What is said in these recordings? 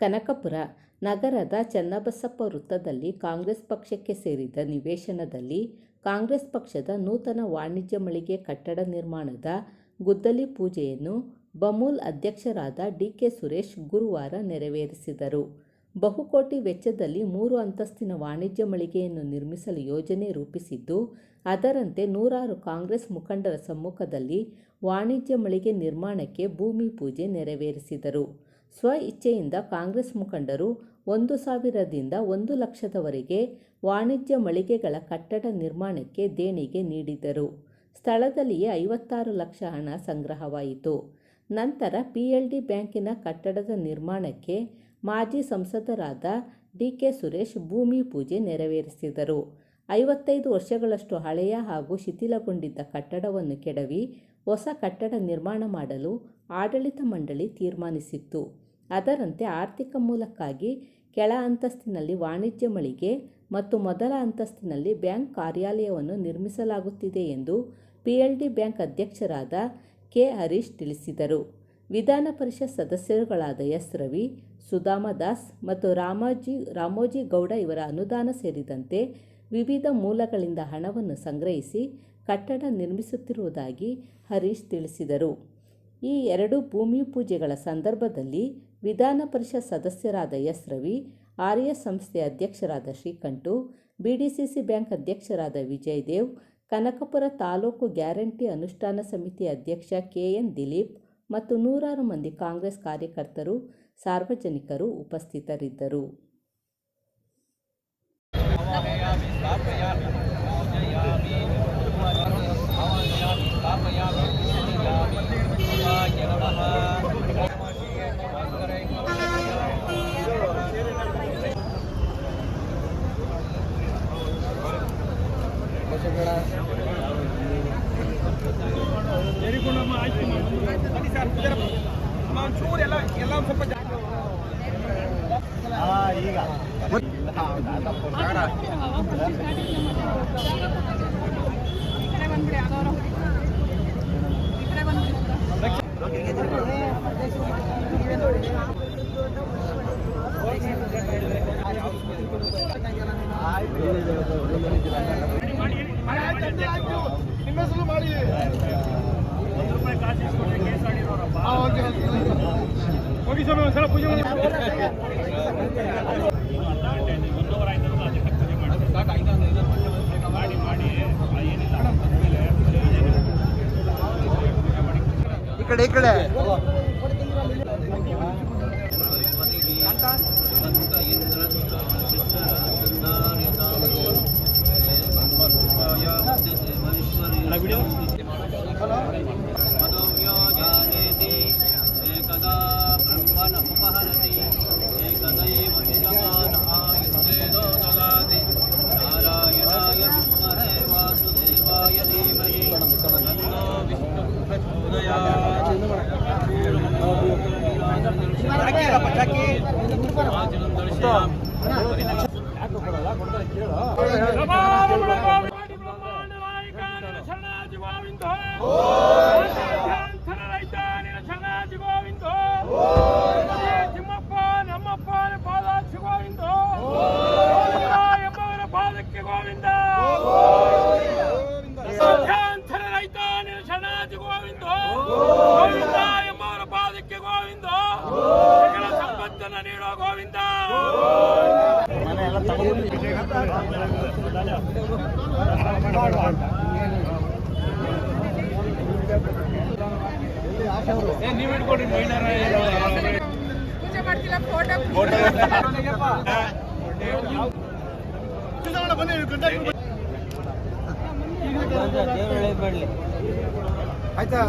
ಕನಕಪುರ ನಗರದ ಚನ್ನಬಸಪ್ಪ ವೃತ್ತದಲ್ಲಿ ಕಾಂಗ್ರೆಸ್ ಪಕ್ಷಕ್ಕೆ ಸೇರಿದ ನಿವೇಶನದಲ್ಲಿ ಕಾಂಗ್ರೆಸ್ ಪಕ್ಷದ ನೂತನ ವಾಣಿಜ್ಯ ಮಳಿಗೆ ಕಟ್ಟಡ ನಿರ್ಮಾಣದ ಗುದ್ದಲಿ ಪೂಜೆಯನ್ನು ಬಮೂಲ್ ಅಧ್ಯಕ್ಷರಾದ ಡಿ.ಕೆ. ಸುರೇಶ್ ಗುರುವಾರ ನೆರವೇರಿಸಿದರು. ಬಹುಕೋಟಿ ವೆಚ್ಚದಲ್ಲಿ 3 ಅಂತಸ್ತಿನ ವಾಣಿಜ್ಯ ಮಳಿಗೆಯನ್ನು ನಿರ್ಮಿಸಲು ಯೋಜನೆ ರೂಪಿಸಿದ್ದು, ಅದರಂತೆ ನೂರಾರು ಕಾಂಗ್ರೆಸ್ ಮುಖಂಡರ ಸಮ್ಮುಖದಲ್ಲಿ ವಾಣಿಜ್ಯ ಮಳಿಗೆ ನಿರ್ಮಾಣಕ್ಕೆ ಭೂಮಿ ಪೂಜೆ ನೆರವೇರಿಸಿದರು. ಸ್ವ ಇಚ್ಛೆಯಿಂದ ಕಾಂಗ್ರೆಸ್ ಮುಖಂಡರು 1,000ದಿಂದ 1 ಲಕ್ಷದವರೆಗೆ ವಾಣಿಜ್ಯ ಮಳಿಗೆಗಳ ಕಟ್ಟಡ ನಿರ್ಮಾಣಕ್ಕೆ ದೇಣಿಗೆ ನೀಡಿದರು. ಸ್ಥಳದಲ್ಲಿಯೇ 56 ಲಕ್ಷ ಹಣ ಸಂಗ್ರಹವಾಯಿತು. ನಂತರ ಪಿಎಲ್ಡಿ ಬ್ಯಾಂಕಿನ ಕಟ್ಟಡದ ನಿರ್ಮಾಣಕ್ಕೆ ಮಾಜಿ ಸಂಸದರಾದ ಡಿ.ಕೆ. ಸುರೇಶ್ ಭೂಮಿ ಪೂಜೆ ನೆರವೇರಿಸಿದರು. 55 ವರ್ಷಗಳಷ್ಟು ಹಳೆಯ ಹಾಗೂ ಶಿಥಿಲಗೊಂಡಿದ್ದ ಕಟ್ಟಡವನ್ನು ಕೆಡವಿ ಹೊಸ ಕಟ್ಟಡ ನಿರ್ಮಾಣ ಮಾಡಲು ಆಡಳಿತ ಮಂಡಳಿ ತೀರ್ಮಾನಿಸಿತ್ತು. ಅದರಂತೆ ಆರ್ಥಿಕ ಮೂಲಕ್ಕಾಗಿ ಕೆಳ ಅಂತಸ್ತಿನಲ್ಲಿ ವಾಣಿಜ್ಯ ಮಳಿಗೆ ಮತ್ತು ಮೊದಲ ಅಂತಸ್ತಿನಲ್ಲಿ ಬ್ಯಾಂಕ್ ಕಾರ್ಯಾಲಯವನ್ನು ನಿರ್ಮಿಸಲಾಗುತ್ತಿದೆ ಎಂದು ಪಿಎಲ್ಡಿ ಬ್ಯಾಂಕ್ ಅಧ್ಯಕ್ಷರಾದ ಕೆ. ಹರೀಶ್ ತಿಳಿಸಿದರು. ವಿಧಾನ ಪರಿಷತ್ ಸದಸ್ಯರುಗಳಾದ ಎಸ್. ರವಿ, ಸುಧಾಮ ದಾಸ್ ಮತ್ತು ರಾಮೋಜಿ ಗೌಡ ಇವರ ಅನುದಾನ ಸೇರಿದಂತೆ ವಿವಿಧ ಮೂಲಗಳಿಂದ ಹಣವನ್ನು ಸಂಗ್ರಹಿಸಿ ಕಟ್ಟಡ ನಿರ್ಮಿಸುತ್ತಿರುವುದಾಗಿ ಹರೀಶ್ ತಿಳಿಸಿದರು. ಈ 2 ಭೂಮಿ ಪೂಜೆಗಳ ಸಂದರ್ಭದಲ್ಲಿ ವಿಧಾನ ಪರಿಷತ್ ಸದಸ್ಯರಾದ ಎಸ್. ರವಿ, ಆರ್ಎಸ್ ಸಂಸ್ಥೆಯ ಅಧ್ಯಕ್ಷರಾದ ಶ್ರೀಕಂಠು, ಬಿಡಿಸಿಸಿ ಬ್ಯಾಂಕ್ ಅಧ್ಯಕ್ಷರಾದ ವಿಜಯ್ ದೇವ್, ಕನಕಪುರ ತಾಲೂಕು ಗ್ಯಾರಂಟಿ ಅನುಷ್ಠಾನ ಸಮಿತಿ ಅಧ್ಯಕ್ಷ ಕೆ.ಎನ್. ದಿಲೀಪ್ ಮತ್ತು ನೂರಾರು ಮಂದಿ ಕಾಂಗ್ರೆಸ್ ಕಾರ್ಯಕರ್ತರು, ಸಾರ್ವಜನಿಕರು ಉಪಸ್ಥಿತರಿದ್ದರು. ಈ ಕಡೆ ಪೂಜೆ ಮಾಡ್ತಿಲ್ಲ ಫೋಟೋ ಆಯ್ತಾ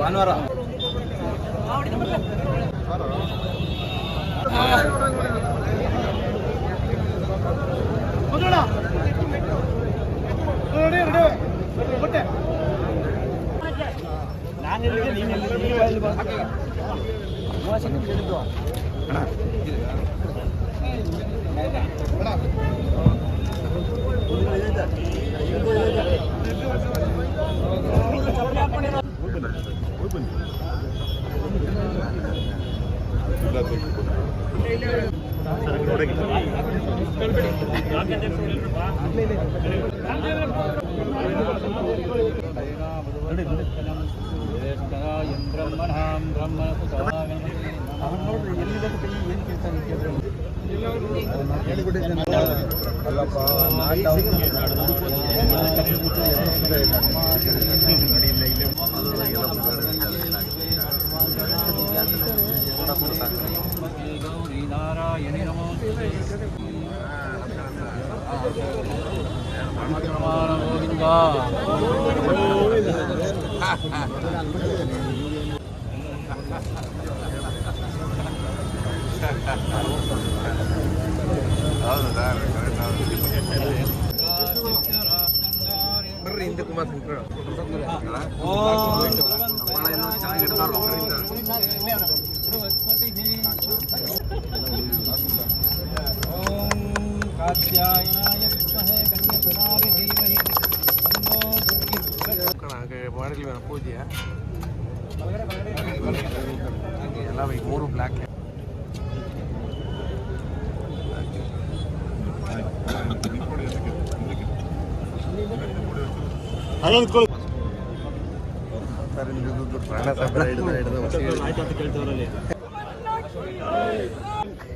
ಭಾನುವಾರ ಬರ್ರಿ ಹಿಂದೆ ಕುಮಾರ್ ಮಾಡಿದ್ವಿ ಪೂಜೆ ಎಲ್ಲ ಈ ಮೂರು ಬ್ಲ್ಯಾಕ್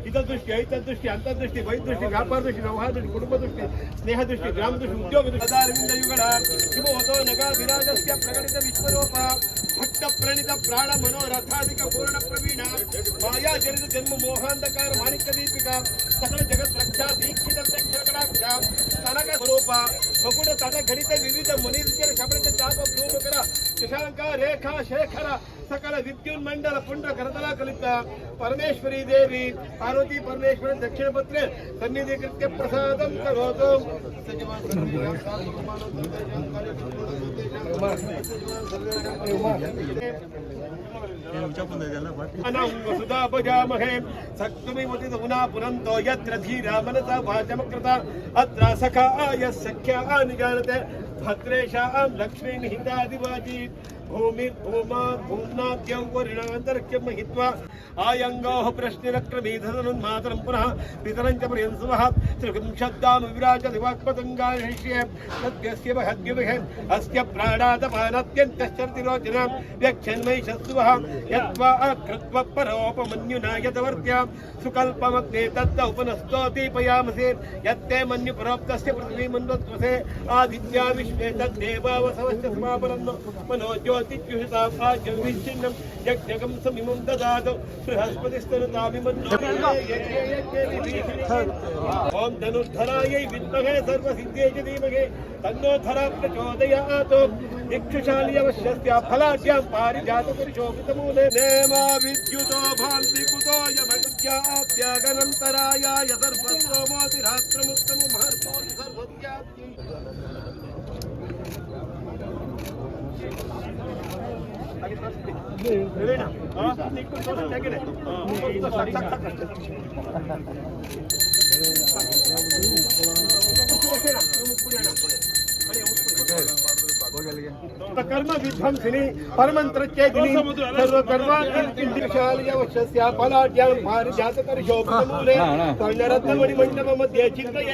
ಹಿತದೃಷ್ಟಿ ಐತದೃಷ್ಟಿ ಅಂತರ್ದೃಷ್ಟಿ ವೈದೃಷ್ಟಿ ವ್ಯಾಪಾರ ದೃಷ್ಟಿ ವ್ಯವಹಾರ ದೃಷ್ಟಿ ಕುಟುಂಬ ದೃಷ್ಟಿ ಸ್ನೇಹ ದೃಷ್ಟಿ ಗ್ರಾಮ ದೃಷ್ಟಿ ಉದ್ಯೋಗ ದೃಷ್ಟಿ ಯುಗಳ ಶುಭೋದೋ ನಗಾಧಿರಾಜಸ್ಯ ಪ್ರಕಟಿತ ವಿಶ್ವರೂಪ ಭಕ್ತ ಪ್ರಣೀತ ಪ್ರಾಣ ಮನೋರಥಾಧಿಕ ಪೂರ್ಣ ಪ್ರವೀಣ ಮಾಯಾ ಜನಿತ ಜನ್ಮ ಮೋಹಾಂಧಕಾರ ಮಾಣಿಕ್ಯ ದೀಪಿಕ ಸಕಲ ಜಗತ್ ರಕ್ಷಾ ದೀಕ್ಷಿತ ಕಟಾಕ್ಷ ತನಕ ಸ್ವರೂಪ ಮಕುಟ ತನ ಗಣಿತ ವಿವಿಧ ಮನಿರ್ಜರ ಶಬರಿತ ಚಾಪ ಭೂಮಕರ ಶಶಾಂಕ ರೇಖಾ ಶೇಖರ ಸಕಲ ವಿದ್ಯುನ್ಮಂಡಲ ಪುಂಡ ಕರತಲ ಕಲಿತ ಪರಮೇಶ್ವರಿ ದೇವಿ ಪಾರ್ವತಿ ಪರಮೇಶ್ವರ ದಕ್ಷಿಣ ಪತ್ರೆ ಸನ್ನಿಧಿ ಕೃತ್ಯ ಪ್ರಸಾದಂ ಕರೋತು ಸುಧಾ ಭಜಾಮಹೇ ಸಕ್ತುಮಿಮುದಿತ ಉನಾ ಪುರಂತೋ ಯತ್ರ ಧೀರಾ ಮನಸಾ ವಾಚಮಕೃತ ಅತ್ರ ಸಖಾಯ ಸಖ್ಯಾ ನಿಜಾನತೆ ಭದ್ರೇಶಾಂ ಲಕ್ಷ್ಮೀ ನಿಹಿತಾದಿವಾಜಿ ಭೂಮಿರ್ಭೂಮಾ ಭೂಮ್ನಾದ್ಯೌ ವರುಣಾಂತರಿಕ್ಷಂ ಮಹಿತ್ವಾ ಆಯಂಗೋಃ ಪ್ರಶ್ನಿರಕ್ರಮೀಧನನ್ಮಾತರಂ ಪುನಃ ಪಿತರಂಚ ಪ್ರಿಯಂಸುವಃ ತ್ರಿವಿಂಶದ್ದಾಂ ವಿರಾಜ ದಿವಾಕ್ಪತಂಗಾಶ್ರೇ ಸದ್ಯಸ್ಯ ಮಹದ್ಯುವಿಹೆ ಅಸ್ಯ ಪ್ರಾಣಾದಪಾನತ್ಯಂತಶ್ಚರ್ತಿರೋಚನ ವ್ಯಕ್ಷನ್ಮೈ ಶಸ್ಸುವಃ ಯತ್ವಾ ಕೃತ್ವ ಪರೋಪಮನ್ಯುನಾ ಯದವರ್ತ್ಯ ಸುಕಲ್ಪಮಗ್ನೇ ತತ್ತ ಉಪನಸ್ತೋತೀಪಯಾಮಸೆ ಯತ್ತೇ ಮನ್ಯು ಪರೋಕ್ತಸ್ಯ ಪೃಥ್ವೀ ಮನ್ವತ್ವಸೆ ಆದಿತ್ಯಾ ವಿಶ್ವೇ ತದ್ದೇವಾವಸವಶ್ಚ ಸಮಾಪರನ್ನೋ ಮನೋಜ್ಯೋ विच्छिन्नं यज्ञकं समिमं ददातु बृहस्पतिस्तनुतामिमन्नो ॐ धनुर्धरायै विद्महे सर्वसिद्ध्यै च धीमहि तन्नो धरा प्रचोदयात् इक्षुशाल्यवश्यस्य फलाढ्यां पारिजातपुरुषोपितमूले नेमा विद्युतो भान्ति कुतो यमज्ञात्यागनन्तरायाय सर्वस्वमोतिरात्रमुत्तममहर्षो सर्वस्यात्यै कर्म विध्वंसिनी परमंत्रचेदिनी सर्वकर्माशालयवश्यस्य फलाढ्यां पारिजातकर्षोपमूले कर्णरत्नमणिमण्डप मध्ये चिन्तये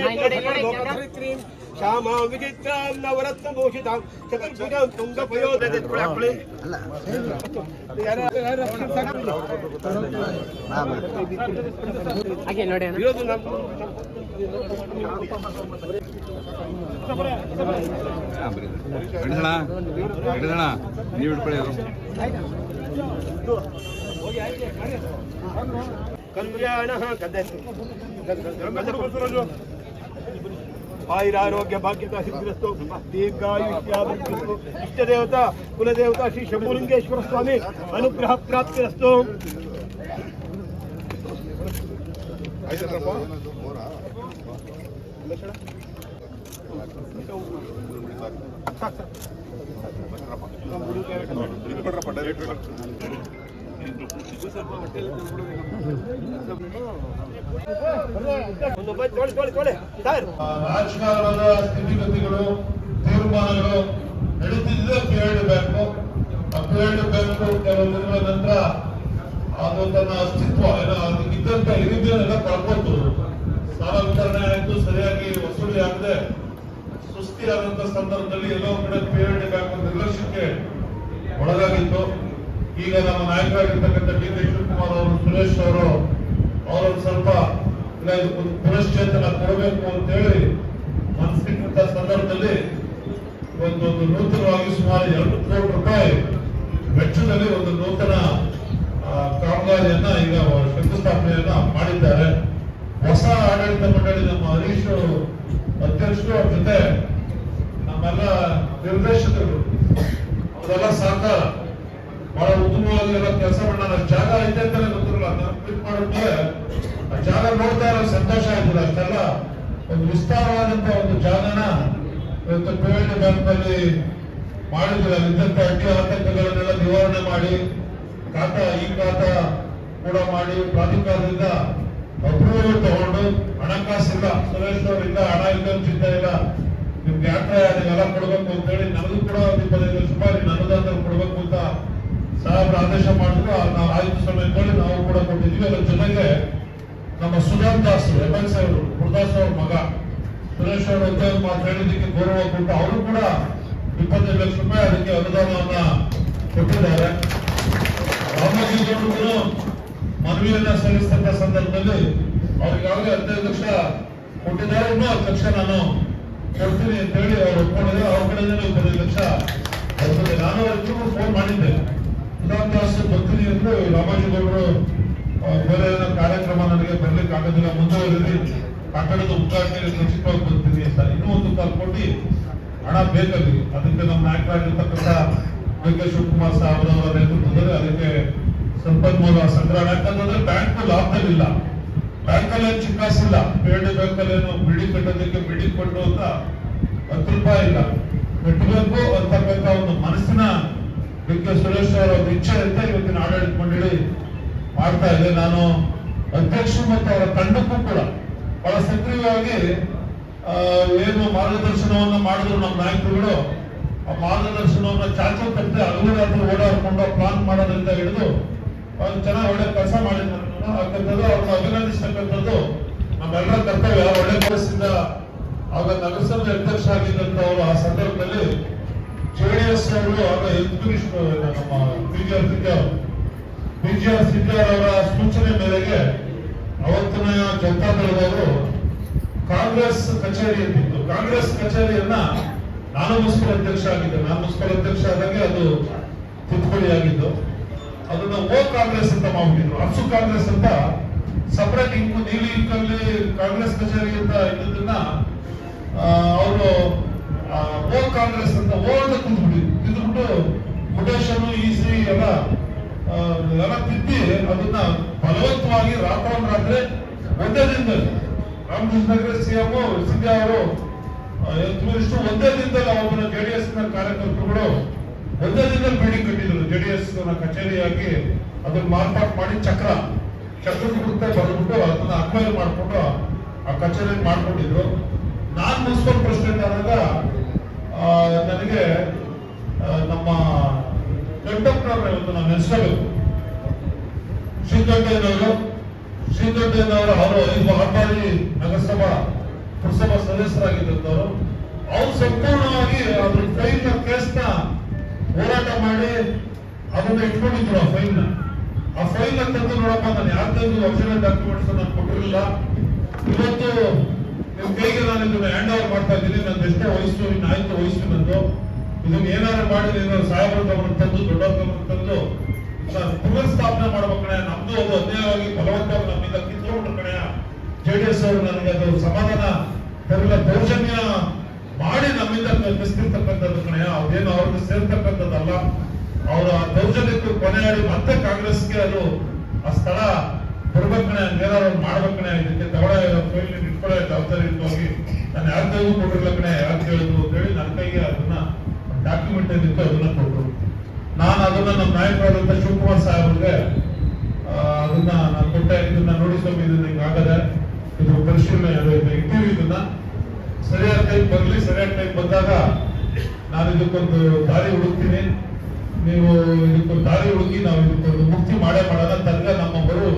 श्यामा विचित्रां नवरत्नभूषितां चतुर्भुजां तुङ्गपयोधरे ನೀವು ಇಟ್ಕೊಳ್ಳಿ ಕಲ್ಯಾಣ आयुरारोग्य भाग्यता सिद्धिरस्तो दीर्घायुष्याभिवृद्धिरस्तो इष्ट देवता कुल देवता श्री शंभुलिंगेश्वर स्वामी अनुग्रह प्राप्तिरस्तो ರಾಜಕಾರಣದ ಸ್ಥಿತಿಗತಿಗಳು ತೀರ್ಮಾನಗಳು ನಡೀತಿದ್ದ ಹೇಳಬೇಕು ಕೆಲವು ದಿನಗಳ ನಂತರ ಅದು ತನ್ನ ಅಸ್ತಿತ್ವ ಏನೋ ಅದಕ್ಕೆ ಇದ್ದಂತ ಹಿರಿಮೆಲ್ಲ ಕಳ್ಕೊತು. ಸಾಲ ವಿತರಣೆ ಆಯ್ತು, ಸರಿಯಾಗಿ ವಸೂಲಿ ಆಗದೆ ಸುಸ್ತಿಯಾದಂತ ಸಂದರ್ಭದಲ್ಲಿ ಎಲ್ಲೋ ಕಡೆ PLD ಬ್ಯಾಂಕ್ ನಿರ್ಲಕ್ಷ್ಯಕ್ಕೆ ಒಳಗಾಗಿತ್ತು. ಈಗ ನಮ್ಮ ನಾಯಕರಾಗಿರ್ತಕ್ಕಂಥ DK ಶಿವಕುಮಾರ್ ಅವರು, ಸುರೇಶ್ ಅವರೊಂದು ಸ್ವಲ್ಪ ಪುನಶ್ಚೇತನ ಕೊಡಬೇಕು ಅಂತ ಹೇಳಿ ಮನಸ್ಸಿಟ್ಟಂತ ಸಂದರ್ಭದಲ್ಲಿ ಒಂದು ನೂತನವಾಗಿ ಸುಮಾರು 2 ಕೋಟಿ ರೂಪಾಯಿ ವೆಚ್ಚದಲ್ಲಿ ಒಂದು ನೂತನ ಕಾಮಗಾರಿಯನ್ನ ಈಗ ಶಂಕುಸ್ಥಾಪನೆಯನ್ನ ಮಾಡಿದ್ದಾರೆ. ಹೊಸ ಆಡಳಿತ ಮಂಡಳಿ ನಮ್ಮ ಹರೀಶ್ ಅಧ್ಯಕ್ಷರು, ಅವ್ರ ಜೊತೆ ನಮ್ಮೆಲ್ಲ ನಿರ್ದೇಶಕರು ಅವರೆಲ್ಲ ಸಹಕಾರ ಬಹಳ ಉತ್ತಮವಾಗಿ ಎಲ್ಲ ಕೆಲಸ ಮಾಡೋಣ. ಜಾಗ ಐತೆ ಅಂತಾನೆ ಗೊತ್ತಿರಲ್ಲ, ಕ್ಲಿಕ್ ಮಾಡಿದ್ಮೇಲೆ ಆ ಜಾಗ ನೋಡ್ತಾ ಇರೋ ಸಂತೋಷ ಆಯ್ತದ. ಅಷ್ಟೆಲ್ಲ ಒಂದು ವಿಸ್ತಾರವಾದಂತ ಒಂದು ಜಾಗನ ಇವತ್ತು PLD ಬ್ಯಾಂಕ್ ನಲ್ಲಿ ಮಾಡಿದ್ರೆ ಇದ್ದಂತ ಅಡ್ಡಿ ಆತಂಕಗಳನ್ನೆಲ್ಲ ನಿವಾರಣೆ ಮಾಡಿ ಈ ಖಾತಾ ಕೂಡ ಮಾಡಿ ಪ್ರಾಧಿಕಾರದಿಂದ ಅಪ್ರೂವಲ್ ತಗೊಂಡು ಹಣಕಾಸಿಲ್ಲ, ಸುರೇಶ್ ಅವರಿಂದ ಹಣ ಇಲ್ಲ, ಚಿಂತೆ ಇಲ್ಲ, ನಿಮ್ಗೆ ಯಾತ್ರೆ ಅದೆಲ್ಲ ಕೊಡ್ಬೇಕು ಅಂತ ಹೇಳಿ ನನಗೂ ಕೂಡ 25 ಲಕ್ಷ ರೂಪಾಯಿ ಅನುದಾನ ಕೊಡ್ಬೇಕು ಅಂತ ಸಾಹೇಬ್ರ ಆದೇಶ ಮಾಡಿದ್ರು. ನಾವು ಆಯ್ತು ಸಮಯದಲ್ಲಿ ನಾವು ಕೂಡ ಕೊಟ್ಟಿದ್ವಿ. ಅದರ ಜೊತೆಗೆ ನಮ್ಮ ಸುಧಾನ್ ದಾಸ್ MLC ಅವರು, ಗುರುದಾಸ್ ಅವ್ರ ಮಗ ಸುರೇಶ್ ಅವರು ಉದ್ಯೋಗ ಮಾತು ಹೇಳಿದ್ದಕ್ಕೆ ಗೌರವ ಕೊಟ್ಟು ಅವರು ಕೂಡ 25 ಲಕ್ಷ ರೂಪಾಯಿ ಅದಕ್ಕೆ ಅನುದಾನವನ್ನ ಕೊಟ್ಟಿದ್ದಾರೆ. ರಾಮಜೀಗೌಡರು ಮನವಿಯನ್ನ ಸಲ್ಲಿಸಿದ ಸಂದರ್ಭದಲ್ಲಿ ಅವ್ರಿಗಾಗಲೇ 15 ಲಕ್ಷ ಕೊಟ್ಟಿದ್ದಾರೆ. ಇನ್ನೂ 10 ಲಕ್ಷ ನಾನು ಕೊಡ್ತೀನಿ ಅಂತ ಹೇಳಿ ಅವ್ರು ಒಪ್ಕೊಂಡಿದ್ದಾರೆ. ಅವ್ರ ಕಡೆಯಿಂದ 25 ಲಕ್ಷ ಬರ್ತದೆ. ನಾನು ಅವ್ರಿಗೂ ಫೋನ್ ಮಾಡಿದ್ದೆ, ಸುಧಾನ್ ದಾಸ್ ಬರ್ತೀನಿ ಎಂದು. ರಾಮಜೀಗೌಡರು ಬೇರೆ ಏನೋ ಕಾರ್ಯಕ್ರಮ ನನಗೆ ಬರ್ಲಿಕ್ಕೆ ಆಗೋದಿಲ್ಲ, ಮುಂದುವರೆದಿ ಕಟ್ಟಡದ ಉದ್ಘಾಟನೆಗೆ ಖಚಿತವಾಗಿ ಬರ್ತೀನಿ ಅಂತ. ಇನ್ನೂ 1 ಕಾಲ್ ಕೋಟಿ ಹಣ ಬೇಕಲ್ಲಿ. ಅದಕ್ಕೆ ನಮ್ಮ ನಾಯಕರಾಗಿರ್ತಕ್ಕಂಥ DK ಶಿವಕುಮಾರ್ ಸಾಹೇಬ್ರವರ ನೇತೃತ್ವದಲ್ಲಿ ಅದಕ್ಕೆ ಸಂಪನ್ಮೂಲ ಸಂಗ್ರಹಣೆ. ಯಾಕಂತಂದ್ರೆ ಬ್ಯಾಂಕ್ ಲಾಭದಲ್ಲಿಲ್ಲ, ಬ್ಯಾಂಕಲ್ಲಿ ಚಿಕ್ಕಾಸಿಲ್ಲ. PLD ಬ್ಯಾಂಕಲ್ಲಿ ಏನು ಬಿಲ್ಡಿಂಗ್ ಕಟ್ಟೋದಕ್ಕೆ ಬಿಲ್ಡಿಂಗ್ ಕೊಟ್ಟು ಅಂತ 10 ರೂಪಾಯಿ ಇಲ್ಲ, ಕಟ್ಟಬೇಕು ಅಂತಕ್ಕಂಥ ಒಂದು ಮನಸ್ಸಿನ DK ಸುರೇಶ್ ಅವರ ಒಂದು ಇಚ್ಛೆ ಅಂತ ಇವತ್ತಿನ ಆಡಳಿತ ಮಂಡಳಿ ಮಾಡ್ತಾ ಇದೆ. ನಾನು ಅಧ್ಯಕ್ಷರು ಮತ್ತು ಅವರ ತಂಡಕ್ಕೂ ಕೂಡ ಬಹಳ ಸಕ್ರಿಯವಾಗಿ ಏನು ಮಾರ್ಗದರ್ಶನವನ್ನ ಮಾಡಿದ್ರು ನಮ್ಮ ನಾಯಕರುಗಳು. ಆ ಮಾರ್ಗದರ್ಶನವನ್ನ ಚಾಚು ತಪ್ಪದೆ ಹಗಲು ಓಡಾಡ್ಕೊಂಡು ಪ್ಲಾನ್ ಮಾಡೋದ್ರಿಂದ ಹಿಡಿದು ಚೆನ್ನಾಗಿ ಒಳ್ಳೆ ಕೆಲಸ ಮಾಡಿದ್ರು. ಯಾಕಂತಂದ್ರೆ ಅವ್ರನ್ನ ಅಭಿನಂದಿಸ್ತಕ್ಕಂಥದ್ದು ನಮ್ಮೆಲ್ಲರ ಕರ್ತವ್ಯ. ಒಳ್ಳೆ ಕೆಲಸದಿಂದ ಆಗ ನಗರಸಭೆ ಅಧ್ಯಕ್ಷ ಆಗಿದ್ದಂಥವ್ರು ಆ ಸಂದರ್ಭದಲ್ಲಿ JDS ಅವರು ಆಗ ನಮ್ಮ PGR ಸಿದ್ದಾರ್ ಅವರ ಸೂಚನೆ ಮೇರೆಗೆ ಅವತ್ತಿನ ಜನತಾ ದಳದವರು ಕಾಂಗ್ರೆಸ್ ಕಚೇರಿ ಅಂತಿತ್ತು. ಕಾಂಗ್ರೆಸ್ ಕಚೇರಿಯನ್ನ ನಾನು ಮುನ್ಸಿಪಲ್ ಅಧ್ಯಕ್ಷ ಆಗಿದ್ದೆ. ನಾನು ಮುನ್ಸಿಪಲ್ ಅಧ್ಯಕ್ಷ ಆದಂಗೆ ಅದು ತಿದ್ದುಪಡಿ ಆಗಿದ್ದು. ಅದನ್ನ ಕಾಂಗ್ರೆಸ್ ಅಂತ ಮಾಡ್ಬಿಟ್ಟಿದ್ರು. ಅರ್ಸು ಕಾಂಗ್ರೆಸ್ ಅಂತ ಸಪರೇಟ್ ಇಂಕು ನೀಲಿ ಇಂಕಲ್ಲಿ ಕಾಂಗ್ರೆಸ್ ಕಚೇರಿ ಅಂತ ಇದ್ದದನ್ನ ಅವರು ಕಾಂಗ್ರೆಸ್ ಅಂತ ಅಂತ ತಿದ್ದುಬಿಟ್ಟು ಮುಟೇಶನ್ ಈಸಿ ಎಲ್ಲ ತಿದ್ದಿ ಅದನ್ನ ಬಲವಂತವಾಗಿ ರಾತ್ರಿ ಒಂದೇ ದಿನದಲ್ಲಿ ರಾಮಕೃಷ್ಣ CM ಸಿದ್ಧಾ ಅವರು ಒಂದೇ ದಿನದಲ್ಲಿ ಒಬ್ಬನ JDS ನ ಕಾರ್ಯಕರ್ತರುಗಳು ಒಂದೇ ದಿನದಲ್ಲಿ ಬಿಲ್ಡಿಂಗ್ ಕಟ್ಟಿದ್ರು. JDS ನ ಕಚೇರಿಯಾಗಿ ಅದನ್ನ ಮಾರ್ಪಾಟ್ ಮಾಡಿ ಚಕ್ರದ ಗುರುತೆ ಬರೆದ್ಬಿಟ್ಟು ಅದನ್ನ ಅಕ್ವೈರ್ ಮಾಡ್ಕೊಂಡು ಆ ಕಚೇರಿ ಮಾಡ್ಕೊಂಡಿದ್ರು. ನಾನ್ ಮುನ್ಸಿಪಲ್ ಪ್ರೆಸಿಡೆಂಟ್ ಆದಾಗ ನನಗೆ ನಮ್ಮ ಕಂಡಕ್ಟರ್ ಇವತ್ತು ನಾನು ನೆನೆಸಬೇಕು, ಶ್ರೀದೊಡ್ಡಯ್ಯನವರು ಅವರು 5 ಬಾರಿ ನಗರಸಭಾ ಪುರಸಭಾ ಸದಸ್ಯರಾಗಿದ್ದಂಥವ್ರು. ಅವ್ರು ಸಂಪೂರ್ಣವಾಗಿ ಅದ್ರ ಫೈಲ್ ಕೇಸ್ನ ಹೋರಾಟ ಮಾಡಿ ಅದನ್ನ ಇಟ್ಕೊಂಡಿದ್ರು. ಆ ಫೈಲ್ ತಂದು ನೋಡಪ್ಪ, ನಾನು ಯಾರ್ದು ಒರಿಜಿನಲ್ ಡಾಕ್ಯುಮೆಂಟ್ಸ್ ನಾನು ಕೊಟ್ಟಿರಲಿಲ್ಲ. ಇವತ್ತು ನಿಮ್ ಕೈಗೆ ನಾನು ಇದನ್ನ ಹ್ಯಾಂಡ್ ಓವರ್ ಮಾಡ್ತಾ ಇದ್ದೀನಿ. ನಂದು ಎಷ್ಟೋ ವಯಸ್ಸು, ಇನ್ನಾಯ್ತು ವಯಸ್ಸು ನಂದು. ಇದನ್ನ ಏನಾದ್ರು ಮಾಡಿ ನೀನು ಸಾಹೇಬ್ರ ಗಮನ ತಂದು ದೊಡ್ಡವ್ರ ಗಮನ ತಂದು ಪುನರ್ ಸ್ಥಾಪನೆ ಮಾಡ್ಬೇಕು ಕಣೆ. ನಮ್ದು ಅದು ಅನ್ಯಾಯವಾಗಿ ಬಲವಂತವಾಗಿ ನಮ್ಮಿಂದ ಕಿತ್ಕೊಂಡ್ರು ಕಣೆ. JDS ಅವರು ನನಗೆ ಅದು ಸಮಾಧಾನ ತರಲ ದೌರ್ಜನ್ಯ ಮಾಡಿ ನಮ್ಮಿಂದ ಕಲಿಸ್ತಿರ್ತಕ್ಕಂಥದ್ದು ಕಣೆ. ಅದೇನು ಅವ್ರಿಗೆ ಸೇರ್ತಕ್ಕಂಥದ್ದಲ್ಲ. ಅವರ ದೌರ್ಜನ್ಯಕ್ಕೆ ಕೊನೆಯಾಡಿ ಮತ್ತೆ ಕಾಂಗ್ರೆಸ್ಗೆ ಅದು ಆ ಸ್ಥಳ ಕೊಡ್ಬೇಕಣೆ, ಏನಾದ್ರು ಮಾಡ್ಬೇಕಣೆ. ಇದಕ್ಕೆ ತಗೊಳ ಫೈಲ್ ಇಟ್ಕೊಳ್ಳೋ ಜವಾಬ್ದಾರಿ ಹೋಗಿ ನಾನು ಯಾರ ಕೈಗೂ ಕೊಟ್ಟಿರ್ಲ ಕಣೆ, ಯಾರು ಕೇಳಿದ್ರು ಅಂತ ಹೇಳಿ ನನ್ನ ಕೈಗೆ ಅದನ್ನ ಡಾಕ್ಯುಮೆಂಟ್ ಏನಿತ್ತು ಅದನ್ನ ಕೊಟ್ಟರು. ನಾನು ಅದನ್ನ ನಮ್ಮ ನಾಯಕರಾದಂತ ಶಿವಕುಮಾರ್ ಸಾಹೇಬ್ರಿಗೆ ಅದನ್ನ ನಾನು ಕೊಟ್ಟೆ. ಇದನ್ನ ನೋಡಿ ಸ್ವಾಮಿ, ಇದನ್ನ ಹಿಂಗಾಗದೆ, ಇದು ಪರಿಶೀಲನೆ ಇಟ್ಟಿವಿ, ಇದನ್ನ ಸರಿಯಾದ ಟೈಮ್ ಬರ್ಲಿ, ಸರಿಯಾದ ಟೈಮ್ ಬಂದಾಗ ನಾನು ಇದಕ್ಕೊಂದು ದಾರಿ ಹುಡುಕ್ತೀನಿ. ನೀವು ಇದಕ್ಕೊಂದು ದಾರಿ ಹುಡುಕಿ ನಾವು ಇದಕ್ಕೊಂದು ಮುಕ್ತಿ ಮಾಡೇ ಮಾಡೋಣ. ತನಕ ನಮ್ಮೊಬ್ಬರು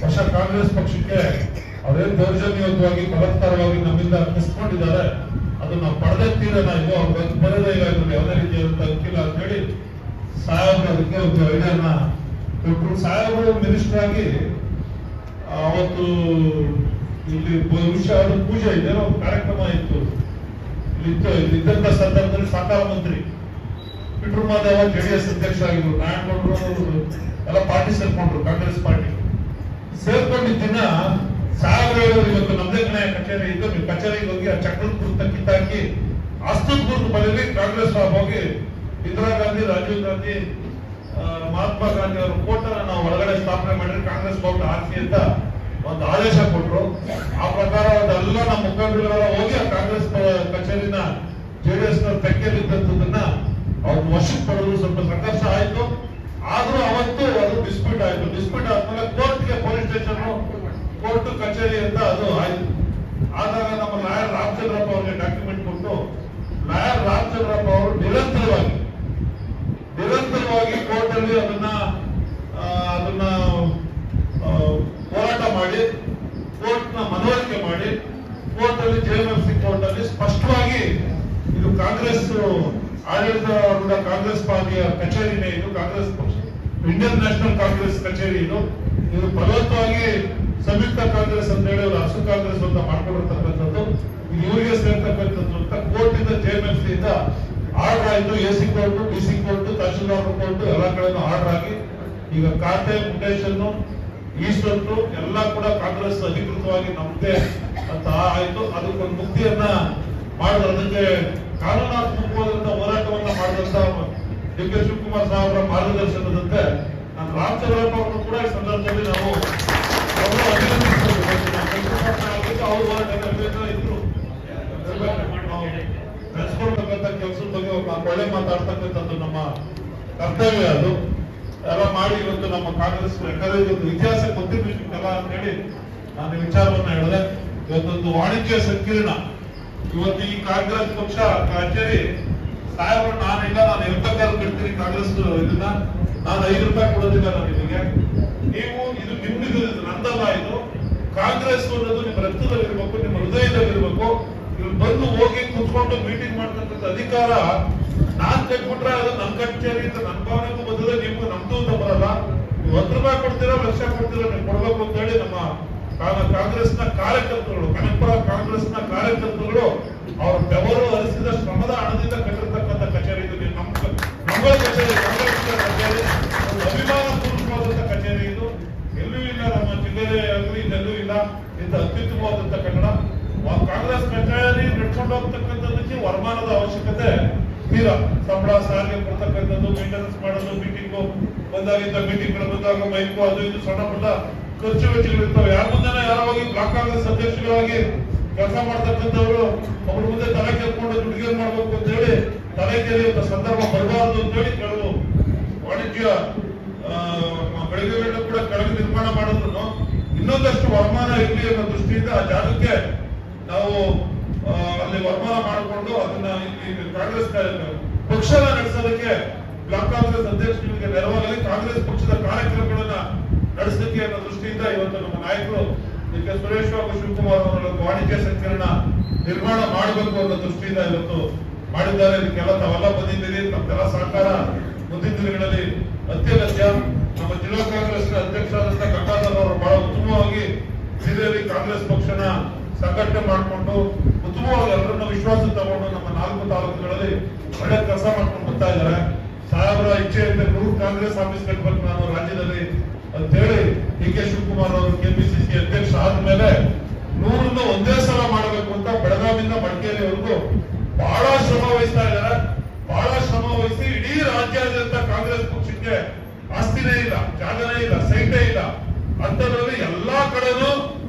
ಹೊಸ ಕಾಂಗ್ರೆಸ್ ಪಕ್ಷಕ್ಕೆ ಅವರೇನು ದೌರ್ಜನ್ಯಯುತವಾಗಿ ಬಲಾತ್ಕಾರವಾಗಿ ನಮ್ಮಿಂದ ಕಿಸ್ಕೊಂಡಿದ್ದಾರೆ, ಅದು ನಾವು ಪಡೆದ ತೀರನ ಇದು ಅವ್ರಿಗೆ ಬರೋದೇ ಇಲ್ಲ, ಇದ್ರಲ್ಲಿ ಯಾವುದೇ ರೀತಿಯಾದಂತ ಅಂಕಿಲ್ಲ ಅಂತ ಹೇಳಿ ಸಾಹೇಬ್ರು ಅದಕ್ಕೆ ಒಂದು ಐಡಿಯಾನ ಕೊಟ್ಟರು. ಸಾಹೇಬರು ಮಿನಿಸ್ಟರ್ ಆಗಿ ಅವತ್ತು ಇಲ್ಲಿ ವಿಷಯ ಪೂಜೆ ಇದೆ, ಒಂದು ಕಾರ್ಯಕ್ರಮ ಇತ್ತು, ಇದ್ದಂತ ಸಂದರ್ಭದಲ್ಲಿ ಸಹಕಾರ ಮಂತ್ರಿ ಪಿಟ್ರು ಮಾದೇವ ಜೆಡಿಎಸ್ ಅಧ್ಯಕ್ಷ ಆಗಿದ್ರು, ನಾಯಕರು ಎಲ್ಲ ಪಾರ್ಟಿ ಸೇರ್ಕೊಂಡ್ರು, ಕಾಂಗ್ರೆಸ್ ಪಾರ್ಟಿ ಸೇರ್ಕೊಂಡಿದ್ದಿನ ಸಾಹೇಬ್ರು ಇವತ್ತು ನಮ್ದೇ ಕಚೇರಿ ಇದ್ದು, ನೀವು ಕಚೇರಿಗೆ ಹೋಗಿ ಆ ಚಕ್ರದ ಗುರುತ ಕಿತ್ತಾಕಿ ಅಸ್ತದ ಗುರುತು ಬರೀಲಿ, ಕಾಂಗ್ರೆಸ್ ಹೋಗಿ ಇಂದಿರಾ ಗಾಂಧಿ, ರಾಜೀವ್ ಗಾಂಧಿ, ಮಹಾತ್ಮ ಗಾಂಧಿ ಅವರ ಫೋಟೋನ ನಾವು ಒಳಗಡೆ ಸ್ಥಾಪನೆ ಮಾಡಿದ್ರೆ ಕಾಂಗ್ರೆಸ್ ಫೋಟೋ ಹಾಕಿ ಅಂತ ಒಂದು ಆದೇಶ ಕೊಟ್ಟರು. ಆ ಪ್ರಕಾರ ಅದೆಲ್ಲ ನಮ್ಮ ಮುಖಂಡರುಗಳೆಲ್ಲ ಹೋಗಿ ಆ ಕಾಂಗ್ರೆಸ್ ಕಚೇರಿನ ಜೆಡಿಎಸ್ ನ ತೆಕ್ಕೆಯಲ್ಲಿದ್ದಂಥದನ್ನ ಅವ್ರ ವಶಕ್ಕೆ ಪಡೆದು ಸ್ವಲ್ಪ ಸಂಘರ್ಷ ಆಯ್ತು. ಆದ್ರೂ ಅವತ್ತು ಅದು ಡಿಸ್ಪ್ಯೂಟ್ ಆಯ್ತು. ಡಿಸ್ಪ್ಯೂಟ್ ಆದ್ಮೇಲೆ ಕೋರ್ಟ್ಗೆ, ಪೊಲೀಸ್ ಸ್ಟೇಷನ್, ಕೋರ್ಟ್, ಕಚೇರಿ ಅಂತ ಅದು ಆಯ್ತು. ಆದಾಗ ನಮ್ಮ ಲಾಯರ್ ರಾಮಚಂದ್ರಪ್ಪ ಅವರಿಗೆ ಡಾಕ್ಯುಮೆಂಟ್ ಕೊಟ್ಟು ಲಾಯರ್ ರಾಮಚಂದ್ರಪ್ಪ ಅವರು ನಿರಂತರವಾಗಿ ಕೋರ್ಟ್ ಅಲ್ಲಿ ಅದನ್ನ ಹೋರಾಟ ಮಾಡಿ, ಕೋರ್ಟ್ ನ ಮನವರಿಕೆ ಮಾಡಿ, ಕೋರ್ಟ್ ಅಲ್ಲಿ ಜೆಎಂಎಫ್ಸಿ ಕೋರ್ಟ್ ಅಲ್ಲಿ ಸ್ಪಷ್ಟವಾಗಿ ಇದು ಕಾಂಗ್ರೆಸ್ ಆಡಳಿತಾರೂಢ ಕಾಂಗ್ರೆಸ್ ಪಾರ್ಟಿಯ ಕಚೇರಿನೇ, ಇದು ಕಾಂಗ್ರೆಸ್ ಪಕ್ಷ, ಇಂಡಿಯನ್ ನ್ಯಾಷನಲ್ ಕಾಂಗ್ರೆಸ್ ಕಚೇರಿ, ಇದು ಫಲವತ್ತವಾಗಿ ಸಂಯುಕ್ತ ಕಾಂಗ್ರೆಸ್ ಅಂತ ಹೇಳಿ ಅವರು ಹಸು ಕಾಂಗ್ರೆಸ್ ಅಂತ ಮಾಡ್ಕೊಂಡಿರ್ತಕ್ಕಂಥದ್ದು, ಇದು ಇವರಿಗೆ ಸೇರ್ತಕ್ಕಂಥದ್ದು ಅಂತ ಕೋರ್ಟ್ ಇಂದ ಜೆಎಂಎಫ್ಸಿ ಇಂದ ಆರ್ಡರ್ ಆಯ್ತು. AC court, DC court, tahsildar court ಎಲ್ಲ ಕಡೆನೂ ಆರ್ಡರ್ ಆಗಿ ಈಗ ಖಾತೆ, ಮುಟೇಶನ್, ಈಸ್ಟು ಎಲ್ಲ ಕೂಡ ಕಾಂಗ್ರೆಸ್ ಅಧಿಕೃತವಾಗಿ ನಮ್ದೇ ಅಂತ ಆಯ್ತು. ಅದಕ್ಕೊಂದು ಮುಕ್ತಿಯನ್ನ ಮಾಡಿದ್ರು. ಅದಕ್ಕೆ ಕಾನೂನಾತ್ಮಕವಾದಂತಹ ಹೋರಾಟವನ್ನ ಮಾಡಿದಂತ ಡಿ ಕೆ ಶಿವಕುಮಾರ್ ಸಾಹೇಬರ ಮಾರ್ಗದರ್ಶನದಂತೆ ನಾನು ರಾಮಚಂದ್ರಪ್ಪ ಅವರು ಕೂಡ ಈ ಸಂದರ್ಭದಲ್ಲಿ ನಾವು ಅವ್ರ ಹೋರಾಟ ಇದ್ರು ನಡೆಸ್ಕೊಳ್ತಕ್ಕಂಥ ಕೆಲಸದ ಬಗ್ಗೆ ಒಳ್ಳೆ ಮಾತಾಡ್ತಕ್ಕಂಥದ್ದು ನಮ್ಮ ಕರ್ತವ್ಯ. ಅದು ಎಲ್ಲ ಮಾಡಿ ಇವತ್ತು ನಮ್ಮ ಕಾಂಗ್ರೆಸ್ ಯಾಕಂದ್ರೆ ಇವತ್ತು ಇತಿಹಾಸ ಗೊತ್ತಿರ್ಬೇಕಲ್ಲ ಅಂತ ಹೇಳಿ ನಾನು ವಿಚಾರವನ್ನ ಹೇಳಿದೆ. ಇವತ್ತೊಂದು ವಾಣಿಜ್ಯ ಸಂಕೀರ್ಣ, ಇವತ್ತು ಈ ಕಾಂಗ್ರೆಸ್ ಪಕ್ಷ ಕಚೇರಿ ಸಾಹೇಬರು ನಾನಿಲ್ಲ, ನಾನು ಎಲ್ಬೇಕಾದ್ರೂ ಬಿಡ್ತೀನಿ ಕಾಂಗ್ರೆಸ್ ಇದನ್ನ, ನಾನು 5 ರೂಪಾಯಿ ಕೊಡೋದಿಲ್ಲ ನಾನು ನಿಮಗೆ, ನೀವು ಇದು ನಿಮ್ದು, ನಂದಲ್ಲ, ಇದು ಕಾಂಗ್ರೆಸ್ ಅನ್ನೋದು ನಿಮ್ಮ ರಕ್ತದಲ್ಲಿರ್ಬೇಕು, ನಿಮ್ಮ ಹೃದಯದಲ್ಲಿರ್ಬೇಕು. ಇವ್ರು ಬಂದು ಹೋಗಿ ಕುತ್ಕೊಂಡು ಮೀಟಿಂಗ್ ಮಾಡ್ತಕ್ಕಂಥ ಅಧಿಕಾರ ನಾನ್ ತೆಗ್ಬಿಟ್ರೆ ಅದು ನನ್ನ ಕಚೇರಿ ಅಂತ ನನ್ನ ಭಾವನೆಗೂ ಬದಲೇ ನಿಮ್ಗೂ ನಮ್ದು ಅಂತ ಬರಲ್ಲ. ನೀವು 1 ರೂಪಾಯಿ ಕೊಡ್ತೀರಾ, ಲಕ್ಷ ಕೊಡ್ತೀರಾ, ನೀವು ಕೊಡ್ಬೇಕು ಅಂತ ಹೇಳಿ ನಮ್ಮ ಕಾಂಗ್ರೆಸ್ನ ಕಾರ್ಯಕರ್ತರುಗಳು, ಕನಕಪುರ ಕಾಂಗ್ರೆಸ್ನ ಕಾರ್ಯಕರ್ತರುಗಳು ಅವ್ರ ಬೆವರು ಹರಿಸಿದ ಶ್ರಮದ ಹಣದಿಂದ ಕಟ್ಟಿರ್ತಕ್ಕಂಥ ಕಚೇರಿ ಇದು. ನಮ್ಮ ಕಚೇರಿ, ಕಾಂಗ್ರೆಸ್ ಕಚೇರಿ ಅಭಿಮಾನ ಪೂರ್ವಕವಾದಂತ ಕಚೇರಿ ಇದು. ಎಲ್ಲೂ ಇಲ್ಲ, ನಮ್ಮ ಜಿಲ್ಲೆ ಆಗಲಿ ಇದೆಲ್ಲೂ ಇಲ್ಲ ಇಂಥ ಅತ್ಯುತ್ತಮವಾದಂತ ಕನ್ನಡ. ಕಾಂಗ್ರೆಸ್ ಕಚೇರಿ ನಡ್ಕೊಂಡು ಹೋಗ್ತಕ್ಕಂಥದ್ದಕ್ಕೆ ವರಮಾನದ ಅವಶ್ಯಕತೆ ತೀರಾ, ಸಂಬಳ ಸಾರಿಗೆ ಕೊಡ್ತಕ್ಕಂಥದ್ದು, ಮೇಂಟೆನೆನ್ಸ್ ಮಾಡೋದು, ಮೀಟಿಂಗು ಬಂದಾಗಿದ್ದ ಮೀಟಿಂಗ್ಗಳು ಬಂದಾಗ ಮೈಕು ಅದು ಇದು ಸಣ್ಣ ಪುಟ್ಟ ಖರ್ಚು ವೆಚ್ಚಗಳು ಇರ್ತವೆ. ಯಾರ ಮುಂದೆ ಯಾರಾಗಿ ಬ್ಲಾಕ್ ಕಾಂಗ್ರೆಸ್ ಅಧ್ಯಕ್ಷರಾಗಿ ಕೆಲಸ ಮಾಡ್ತಕ್ಕಂಥವ್ರು ಅವ್ರ ಮುಂದೆ ತಲೆ ಕೆತ್ಕೊಂಡು ದುಡ್ಡಿಗೆ ಮಾಡ್ಬೇಕು ಅಂತ ಹೇಳಿ ತಲೆ ಕೆರೆಯುವಂತ ಸಂದರ್ಭ ಬರಬಾರದು ಅಂತ ಹೇಳಿ ಕೆಲವು ವಾಣಿಜ್ಯ ಬೆಳಗ್ಗೆಗಳನ್ನ ಕೂಡ ಕೆಳಗೆ ನಿರ್ಮಾಣ ಮಾಡಿದ್ರು ಇನ್ನೊಂದಷ್ಟು ವರಮಾನ ಇರಲಿ ಅನ್ನೋ ದೃಷ್ಟಿಯಿಂದ ಆ ಜಾಗಕ್ಕೆ ನಾವು ಅಲ್ಲಿ ವರಮಾನ ಮಾಡಿಕೊಂಡು ಅದನ್ನ ಇಲ್ಲಿ ಕಾಂಗ್ರೆಸ್ ಪಕ್ಷನ ನಡೆಸೋದಕ್ಕೆ ಬ್ಲಾಕ್ ಕಾಂಗ್ರೆಸ್ ಅಧ್ಯಕ್ಷರಿಗೆ ನೆರವಾಗಲಿ, ಕಾಂಗ್ರೆಸ್ ಪಕ್ಷದ ಕಾರ್ಯಕ್ರಮಗಳನ್ನ ನಡೆಸಲಿಕ್ಕೆ ಅನ್ನೋ ದೃಷ್ಟಿಯಿಂದ ಇವತ್ತು ನಮ್ಮ ನಾಯಕರು ಕೆ ಸುರೇಶ್ ಹಾಗೂ ಶಿವಕುಮಾರ್ ಅವರ ವಾಣಿಜ್ಯ ಸಂಕೀರ್ಣ ನಿರ್ಮಾಣ ಮಾಡಬೇಕು ಅನ್ನೋ ದೃಷ್ಟಿಯಿಂದ ಇವತ್ತು ಮಾಡಿದ್ದಾರೆ. ಇದಕ್ಕೆಲ್ಲ ತಾವೆಲ್ಲ ಬಂದಿದ್ದೀರಿ, ತಮ್ಮೆಲ್ಲ ಸಹಕಾರ ಮುಂದಿನ ದಿನಗಳಲ್ಲಿ ಅತ್ಯಗತ್ಯ. ನಮ್ಮ ಜಿಲ್ಲಾ ಕಾಂಗ್ರೆಸ್ ಅಧ್ಯಕ್ಷರಾದಂತ ಗಂಗಾಧರ್ ಅವರು ಬಹಳ ಉತ್ತಮವಾಗಿ ಹಿರಿಯರಿ ಕಾಂಗ್ರೆಸ್ ಪಕ್ಷನ ಸಂಘಟನೆ ಮಾಡಿಕೊಂಡು ಉತ್ತಮವಾಗಿ ಎಲ್ಲರನ್ನ ವಿಶ್ವಾಸ ತಗೊಂಡು ನಮ್ಮ 4 ತಾಲೂಕುಗಳಲ್ಲಿ ಒಳ್ಳೆ ಕೆಲಸ ಮಾಡ್ಕೊಂಡು ಬರ್ತಾ ಇದ್ದಾರೆ. ಸಾಹೇಬರ ಇಚ್ಛೆ ಇದ್ದರೆ 100 ಕಾಂಗ್ರೆಸ್ ಆಫೀಸ್ ಕಟ್ಟಬೇಕು ನಾನು ರಾಜ್ಯದಲ್ಲಿ ಅಂತ ಹೇಳಿ ಡಿ ಕೆ ಶಿವಕುಮಾರ್ ಅವರು ಕೆಪಿಸಿಸಿ ಅಧ್ಯಕ್ಷ ಆದ್ಮೇಲೆ 100 ಒಂದೇ ಸಲ ಮಾಡಬೇಕು ಅಂತ ಬೆಳಗಾವಿಯಿಂದ ಮಡಿಕೇರಿವರೆಗೂ ಬಹಳ ಶ್ರಮ ವಹಿಸ್ತಾ ಇದ್ದಾರೆ. ಬಹಳ ಶ್ರಮ ವಹಿಸಿ ಇಡೀ ರಾಜ್ಯಾದ್ಯಂತ ಕಾಂಗ್ರೆಸ್ ಪಕ್ಷಕ್ಕೆ ಆಸ್ತಿನೇ ಇಲ್ಲ, ಜಾಗನೇ ಇಲ್ಲ, ಸೈಟೇ ಇಲ್ಲ ಅಂತದ್ರಲ್ಲಿ ಎಲ್ಲಾ ಕಡೆನೂ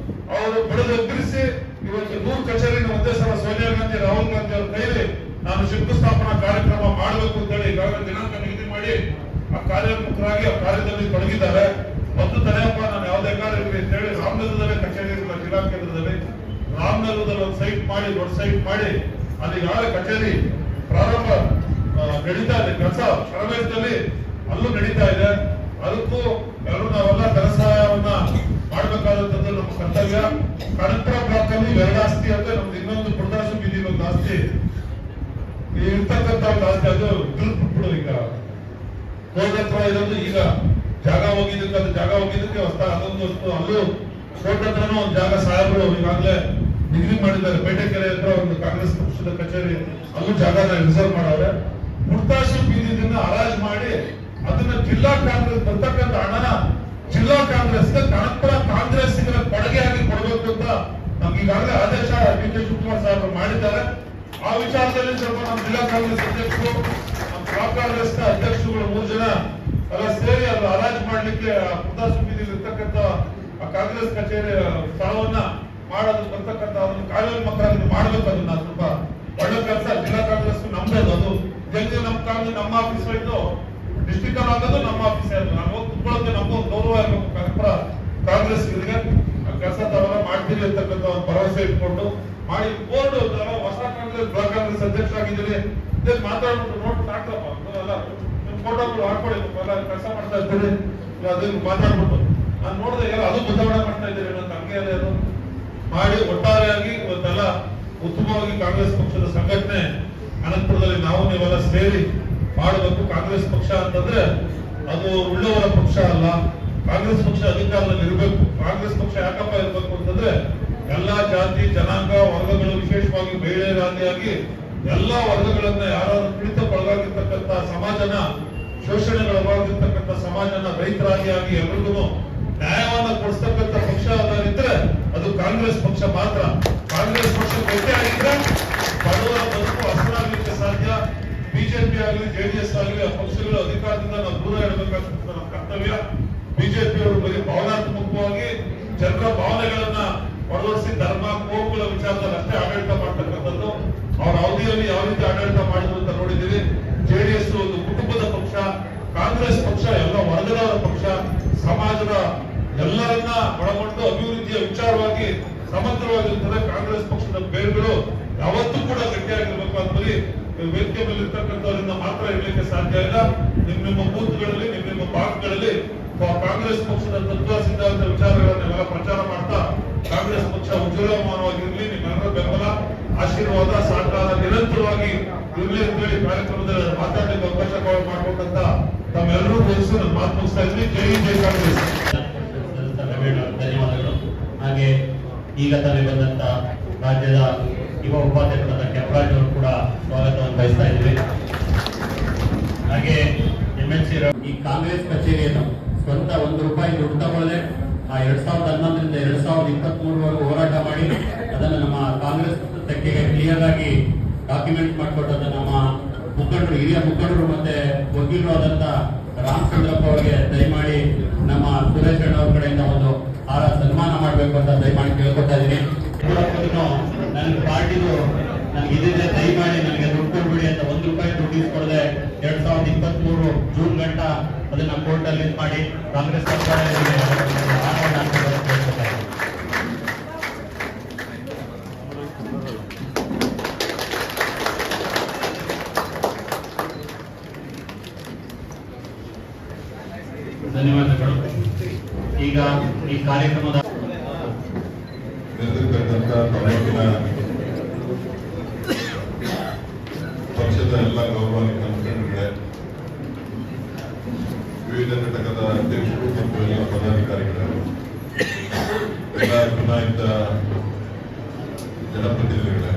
ಅವರು ಬೆಳೆದೊಗ್ಗಿರಿಸಿ ಇವತ್ತು 100 ಕಚೇರಿನ ಒಂದೇ ಸಲ ಸೋನಿಯಾ ಗಾಂಧಿ, ರಾಹುಲ್ ಗಾಂಧಿ ಅವರ ಕೈಲಿ ನಾನು ಶಂಕುಸ್ಥಾಪನಾ ಕಾರ್ಯಕ್ರಮ ಮಾಡಬೇಕು ಅಂತ ಹೇಳಿ ಈಗಾಗಲೇ ದಿನಾಂಕ ನಿಗದಿ ಮಾಡಿ ಆ ಕಾರ್ಯೋನ್ಮುಖರಾಗಿ ಆ ಕಾರ್ಯದಲ್ಲಿ ತೊಡಗಿದ್ದಾರೆ. ಮತ್ತು ತಡೆಯಪ್ಪ ನಾನು ಯಾವುದೇ ಕಾರ್ಯ ಇರಲಿ ಅಂತ ಹೇಳಿ ರಾಮನಗರದಲ್ಲೇ ಕಚೇರಿ ಇರಲಿಲ್ಲ, ಜಿಲ್ಲಾ ಕೇಂದ್ರದಲ್ಲಿ ರಾಮನಗರದಲ್ಲಿ ಒಂದು ಸೈಟ್ ಮಾಡಿ, ದೊಡ್ಡ ಸೈಟ್ ಮಾಡಿ ಅಲ್ಲಿ ಯಾರ ಕಚೇರಿ ಪ್ರಾರಂಭ ನಡೀತಾ ಇದೆ ಕೆಲಸ ಶರವೇಶದಲ್ಲಿ ಅಲ್ಲೂ ನಡೀತಾ ಇದೆ. ಅದಕ್ಕೂ ಎಲ್ಲರೂ ನಾವೆಲ್ಲ ಧನ ಸಹಾಯವನ್ನ ಮಾಡ್ಬೇಕಾದಂತದ್ದು ನಮ್ಮ ಕರ್ತವ್ಯ. ಕನಕಪುರ ಬ್ಲಾಕ್ ಅಲ್ಲಿ ಎರಡು ಆಸ್ತಿ ಅಂದ್ರೆ ನಮ್ದು ಇನ್ನೊಂದು ಪುರದಾಸು ಬೀದಿ ಒಂದು ಆಸ್ತಿ ಇರ್ತಕ್ಕಂಥ ಒಂದು ಆಸ್ತಿ, ಅದು ಬಿಡು ಈಗ ಕೋರ್ಟ್ ಇರೋದು. ಈಗ ಜಾಗ ಹೋಗಿದ್ದಕ್ಕೆ ಹೊಸ ಅದೊಂದು ವಸ್ತು, ಅಲ್ಲೂ ಕೋರ್ಟ್ ಹತ್ರನೂ ಒಂದು ಜಾಗ ಸಾಹೇಬರು ಈಗಾಗಲೇ ಡಿಗ್ರಿ ಮಾಡಿದ್ದಾರೆ. ಪೇಟೆಕೆರೆ ಹತ್ರ ಒಂದು ಕಾಂಗ್ರೆಸ್ ಪಕ್ಷದ ಕಚೇರಿ, ಅಲ್ಲೂ ಜಾಗನ ರಿಸರ್ವ್ ಮಾಡವ್ರೆ. ಪುರದಾಸು ಬೀದಿದಿಂದ ಹರಾಜು ಮಾಡಿ ಅದನ್ನ ಜಿಲ್ಲಾ ಕಾಂಗ್ರೆಸ್ ಬರ್ತಕ್ಕಂಥ ಹಣನ ಜಿಲ್ಲಾ ಕಾಂಗ್ರೆಸ್ ಕನಕಪುರ ಕಾಂಗ್ರೆಸ್ ಕೊಡುಗೆಯಾಗಿ ಕೊಡಬೇಕು ಅಂತ ನಮ್ಗೆ ಈಗಾಗಲೇ ಆದೇಶ ಡಿ ಕೆ ಶಿವಕುಮಾರ್ ಸಾಹೇಬರು ಮಾಡಿದ್ದಾರೆ. ಆ ವಿಚಾರದಲ್ಲಿ ಸ್ವಲ್ಪ ನಮ್ಮ ಜಿಲ್ಲಾ ಕಾಂಗ್ರೆಸ್ ಅಧ್ಯಕ್ಷರು, ನಮ್ಮ ಬ್ಲಾಕ್ ಕಾಂಗ್ರೆಸ್ ಅಧ್ಯಕ್ಷರುಗಳು 3 ಜನ ಎಲ್ಲ ಸೇರಿ ಅದು ಹರಾಜು ಮಾಡ್ಲಿಕ್ಕೆ ಪುರದಾಸು ಬೀದಿಯಲ್ಲಿ ಇರ್ತಕ್ಕಂಥ ಕಾಂಗ್ರೆಸ್ ಕಚೇರಿ ಸ್ಥಳವನ್ನ ಮಾಡೋದು ಬರ್ತಕ್ಕಂಥ ಅದನ್ನು ಕಾರ್ಯೋನ್ಮುಖರಾಗಿ ಮಾಡ್ಬೇಕು. ಅದನ್ನ ಸ್ವಲ್ಪ ಒಳ್ಳೆ ಕೆಲಸ. ಜಿಲ್ಲಾ ಕಾಂಗ್ರೆಸ್ ನಮ್ದದು, ಅದು ಜಲ್ದಿ ನಮ್ಮ ಕಾಂಗ್ರೆಸ್ ನಮ್ಮ ಆಫೀಸ್ ಹೋಯ್ತು ಡಿಸ್ಟಿಕ್ ಅಲ್ಲಿ ಆಗೋದು ನಮ್ಮ ಆಫೀಸ್ ಆಯ್ತು. ನಾವು ಹೋಗಿ ಕುತ್ಕೊಳ್ಳೋಕೆ ನಮಗೊಂದು ಗೌರವ ಇರಬೇಕು. ಕನಕಪುರ ಕಾಂಗ್ರೆಸ್ ಕೆಲಸ ತಾವೆಲ್ಲ ಮಾಡ್ತೀರಿ ಅಂತಕ್ಕಂಥ ಒಂದು ಭರವಸೆ ಇಟ್ಕೊಂಡು ಮಾಡಿ. ಬೋರ್ಡ್ ಹೊಸ ಕಾಂಗ್ರೆಸ್ ಬ್ಲಾಕ್ ಕಾಂಗ್ರೆಸ್ ಅಧ್ಯಕ್ಷ ಆಗಿದ್ದೀರಿ, ಮಾತಾಡ್ಬಿಟ್ಟು ನೋಟ್ ಹಾಕ್ರಪ್ಪ ಎಲ್ಲ ಫೋಟೋಗಳು ಹಾಕೊಳ್ಳಿ, ಕೆಲಸ ಮಾಡ್ತಾ ಇರ್ತೀರಿ, ಅದನ್ನು ಮಾತಾಡ್ಬಿಟ್ಟು ನಾನು ನೋಡಿದೆ ಎಲ್ಲ ಅದು ಬದಲಾವಣೆ ಮಾಡ್ತಾ ಇದ್ದೀರಿ ಅನ್ನೋ ಹಂಗೆ ಅದು ಮಾಡಿ ಒಟ್ಟಾರೆಯಾಗಿ ಇವತ್ತೆಲ್ಲ ಉತ್ತಮವಾಗಿ ಕಾಂಗ್ರೆಸ್ ಪಕ್ಷದ ಸಂಘಟನೆ ಅನಂತಪುರದಲ್ಲಿ ನಾವು ನೀವೆಲ್ಲ ಸೇರಿ ಮಾಡಬೇಕು. ಕಾಂಗ್ರೆಸ್ ಪಕ್ಷ ಅಂತಂದ್ರೆ ಅದು ಉಳ್ಳವರ ಪಕ್ಷ ಅಲ್ಲ. ಕಾಂಗ್ರೆಸ್ ಪಕ್ಷ ಅಧಿಕಾರದಲ್ಲಿ ಇರಬೇಕು. ಕಾಂಗ್ರೆಸ್ ಪಕ್ಷ ಯಾಕಪ್ಪ ಇರಬೇಕು ಅಂತಂದ್ರೆ ಎಲ್ಲಾ ಜಾತಿ ಜನಾಂಗ ವರ್ಗಗಳು, ವಿಶೇಷವಾಗಿ ಮಹಿಳೆಯರಾದಿಯಾಗಿ ಎಲ್ಲಾ ವರ್ಗಗಳನ್ನ ಯಾರಾದ್ರೂ ಪೀಡಿತಕ್ಕೊಳಗಾಗಿರ್ತಕ್ಕಂಥ ಸಮಾಜನ, ಶೋಷಣೆಗೊಳಗಾಗಿರ್ತಕ್ಕಂಥ ಸಮಾಜನ ರೈತರಾದಿಯಾಗಿ ಎಲ್ರಿಗೂ ನ್ಯಾಯವನ್ನ ಕೊಡಿಸ್ತಕ್ಕಂಥ ಪಕ್ಷ ಇದ್ರೆ ಅದು ಕಾಂಗ್ರೆಸ್ ಪಕ್ಷ ಮಾತ್ರ. ಕಾಂಗ್ರೆಸ್ ಪಕ್ಷ ಗಟ್ಟಿ ಆಗಿದ್ರೆ ಬಡವರ ಬದುಕು ಹಸನಾಗ್ಲಿಕ್ಕೆ ಸಾಧ್ಯ. ಬಿಜೆಪಿ ಆಗಲಿ ಜೆಡಿಎಸ್ ಆಗಲಿ ಆ ಪಕ್ಷಗಳು ಅಧಿಕಾರದಿಂದ ನಾವು ದೂರ ಇಡಬೇಕಾದ ನಮ್ಮ ಕರ್ತವ್ಯ. ಬಿಜೆಪಿ ಅವರು ಬರೀ ಭಾವನಾತ್ಮಕವಾಗಿ ಜನರ ಭಾವನೆಗಳನ್ನ ಒಳಗೊಳಿಸಿ ಧರ್ಮ ಕೋಮುಗಳ ವಿಚಾರದಲ್ಲಿ ಅಷ್ಟೇ ಆಡಳಿತ ಮಾಡ್ತಕ್ಕಂಥದ್ದು. ಅವ್ರ ಅವಧಿಯಲ್ಲಿ ಯಾವ ರೀತಿ ಆಡಳಿತ ಮಾಡಿದ್ರು ಅಂತ ನೋಡಿದ್ದೀವಿ. ಜೆಡಿಎಸ್ ಒಂದು ಕುಟುಂಬದ ಪಕ್ಷ, ಕಾಂಗ್ರೆಸ್ ಪಕ್ಷ ಎಲ್ಲ ವರ್ಗದವರ ಪಕ್ಷ, ಸಮಾಜದ ಎಲ್ಲರನ್ನ ಒಳಗೊಂಡು ಅಭಿವೃದ್ಧಿಯ ವಿಚಾರವಾಗಿ ಸಮಗ್ರವಾಗಿರುತ್ತದೆ. ಕಾಂಗ್ರೆಸ್ ಪಕ್ಷದ ಬೇರುಗಳು ಯಾವತ್ತೂ ಕೂಡ ಗಟ್ಟಿಯಾಗಿರ್ಬೇಕು ಅಂತಲ್ಲಿ ವೇದಿಕೆ ಮೇಲೆ ಇರ್ತಕ್ಕಂಥವರಿಂದ ಮಾತ್ರ ಇರಲಿಕ್ಕೆ ಸಾಧ್ಯ ಇಲ್ಲ. ನಿಮ್ಮ ಬೂತ್ಗಳಲ್ಲಿ, ನಿಮ್ಮ ಭಾಗಗಳಲ್ಲಿ ಕಾಂಗ್ರೆಸ್ ಪಕ್ಷದ ತತ್ವ ಸಿದ್ಧಾಂತ ವಿಚಾರಗಳನ್ನೆಲ್ಲ ಪ್ರಚಾರ ಮಾಡ್ತಾ ಕಾಂಗ್ರೆಸ್ ಪಕ್ಷ ಉಜ್ವಲಮಾನವಾಗಿರ್ಲಿ. ನಿಮ್ಮೆಲ್ಲರ ಬೆಂಬಲ, ಆಶೀರ್ವಾದ, ಸಹಕಾರ ನಿರಂತರವಾಗಿ ಇರಲಿ ಅಂತೇಳಿ ಕಾರ್ಯಕ್ರಮದಲ್ಲಿ ಮಾತಾಡಲಿಕ್ಕೆ ಅವಕಾಶ ಮಾಡಿಕೊಂಡಂತ ತಮ್ಮೆಲ್ಲರೂ ವಹಿಸಿ ನನ್ನ ಮಾತು ಮುಗಿಸ್ತಾ ಇದ್ವಿ. ಜೈ ಕಾಂಗ್ರೆಸ್. ಧನ್ಯವಾದಗಳು. ಹಾಗೆ ಈಗ ತಾನೇ ಬಂದಂತ ರಾಜ್ಯದ ಯುವ ಉಪಾಧ್ಯಕ್ಷರಾದ ಕೆಂಪರಾಜ್ ಅವರು ಕೂಡ ಸ್ವಾಗತವನ್ನು ಬಯಸ್ತಾ ಇದ್ವಿ. ಹಾಗೆ MLC ಈ ಕಾಂಗ್ರೆಸ್ ಕಚೇರಿಯನ್ನು ಸ್ವಂತ ₹1 ದುಡ್ಡು ತಗೊಳ್ಳದೆ 2011ರಿಂದ 2023ವರೆಗೂ ಹೋರಾಟ ಮಾಡಿ ಅದನ್ನು ನಮ್ಮ ಕಾಂಗ್ರೆಸ್ ತೆಕ್ಕೆಗೆ ಕ್ಲಿಯರ್ ಆಗಿ ಡಾಕ್ಯುಮೆಂಟ್ ಮಾಡಿಕೊಟ್ಟದ ನಮ್ಮ ಮುಖಂಡರು, ಹಿರಿಯ ಮುಖಂಡರು ಮತ್ತೆ ವಕೀಲರು ಆದಂತ ರಾಮಚಂದ್ರಪ್ಪ ಅವರಿಗೆ ದಯಮಾಡಿ ನಮ್ಮ ಸುರೇಶ್ ಅಣ್ಣ ಅವ್ರ ಕಡೆಯಿಂದ ಒಂದು ಸನ್ಮಾನ ಮಾಡಬೇಕು ಅಂತ ದಯಮಾಡಿ ಕೇಳ್ಕೊತಾ ಇದ್ದೀನಿ. ನನ್ನ ಪಾರ್ಟಿದು ನನಗೆ ಇದಿದೆ, ದಯಮಾಡಿ ನನಗೆ ದುಡ್ಡು ಕೊಡ್ಬಿಡಿ ಅಂತ ₹1 ದುಡ್ಡು ಇಸ್ಕೊಡದೆ 2023 ಜೂನ್ ಗಂಟ ಅದನ್ನ ಕೋರ್ಟ್ ಅಲ್ಲಿ ಮಾಡಿ ಕಾಂಗ್ರೆಸ್ ಸರ್ಕಾರ ಧನ್ಯವಾದಗಳು. ಈಗ ಈ ಕಾರ್ಯಕ್ರಮದ ತಾಲೂಕಿನ ಪಕ್ಷದ ಎಲ್ಲ ಗೌರವಾನ್ವಿತ ಮುಖಂಡರುಗಳೇ, ವಿವಿಧ ಘಟಕದ ಅಧ್ಯಕ್ಷರು ಮತ್ತು ಎಲ್ಲ ಪದಾಧಿಕಾರಿಗಳು, ಎಲ್ಲ ಚುನಾಯಿತ ಜನಪ್ರತಿನಿಧಿಗಳೇ,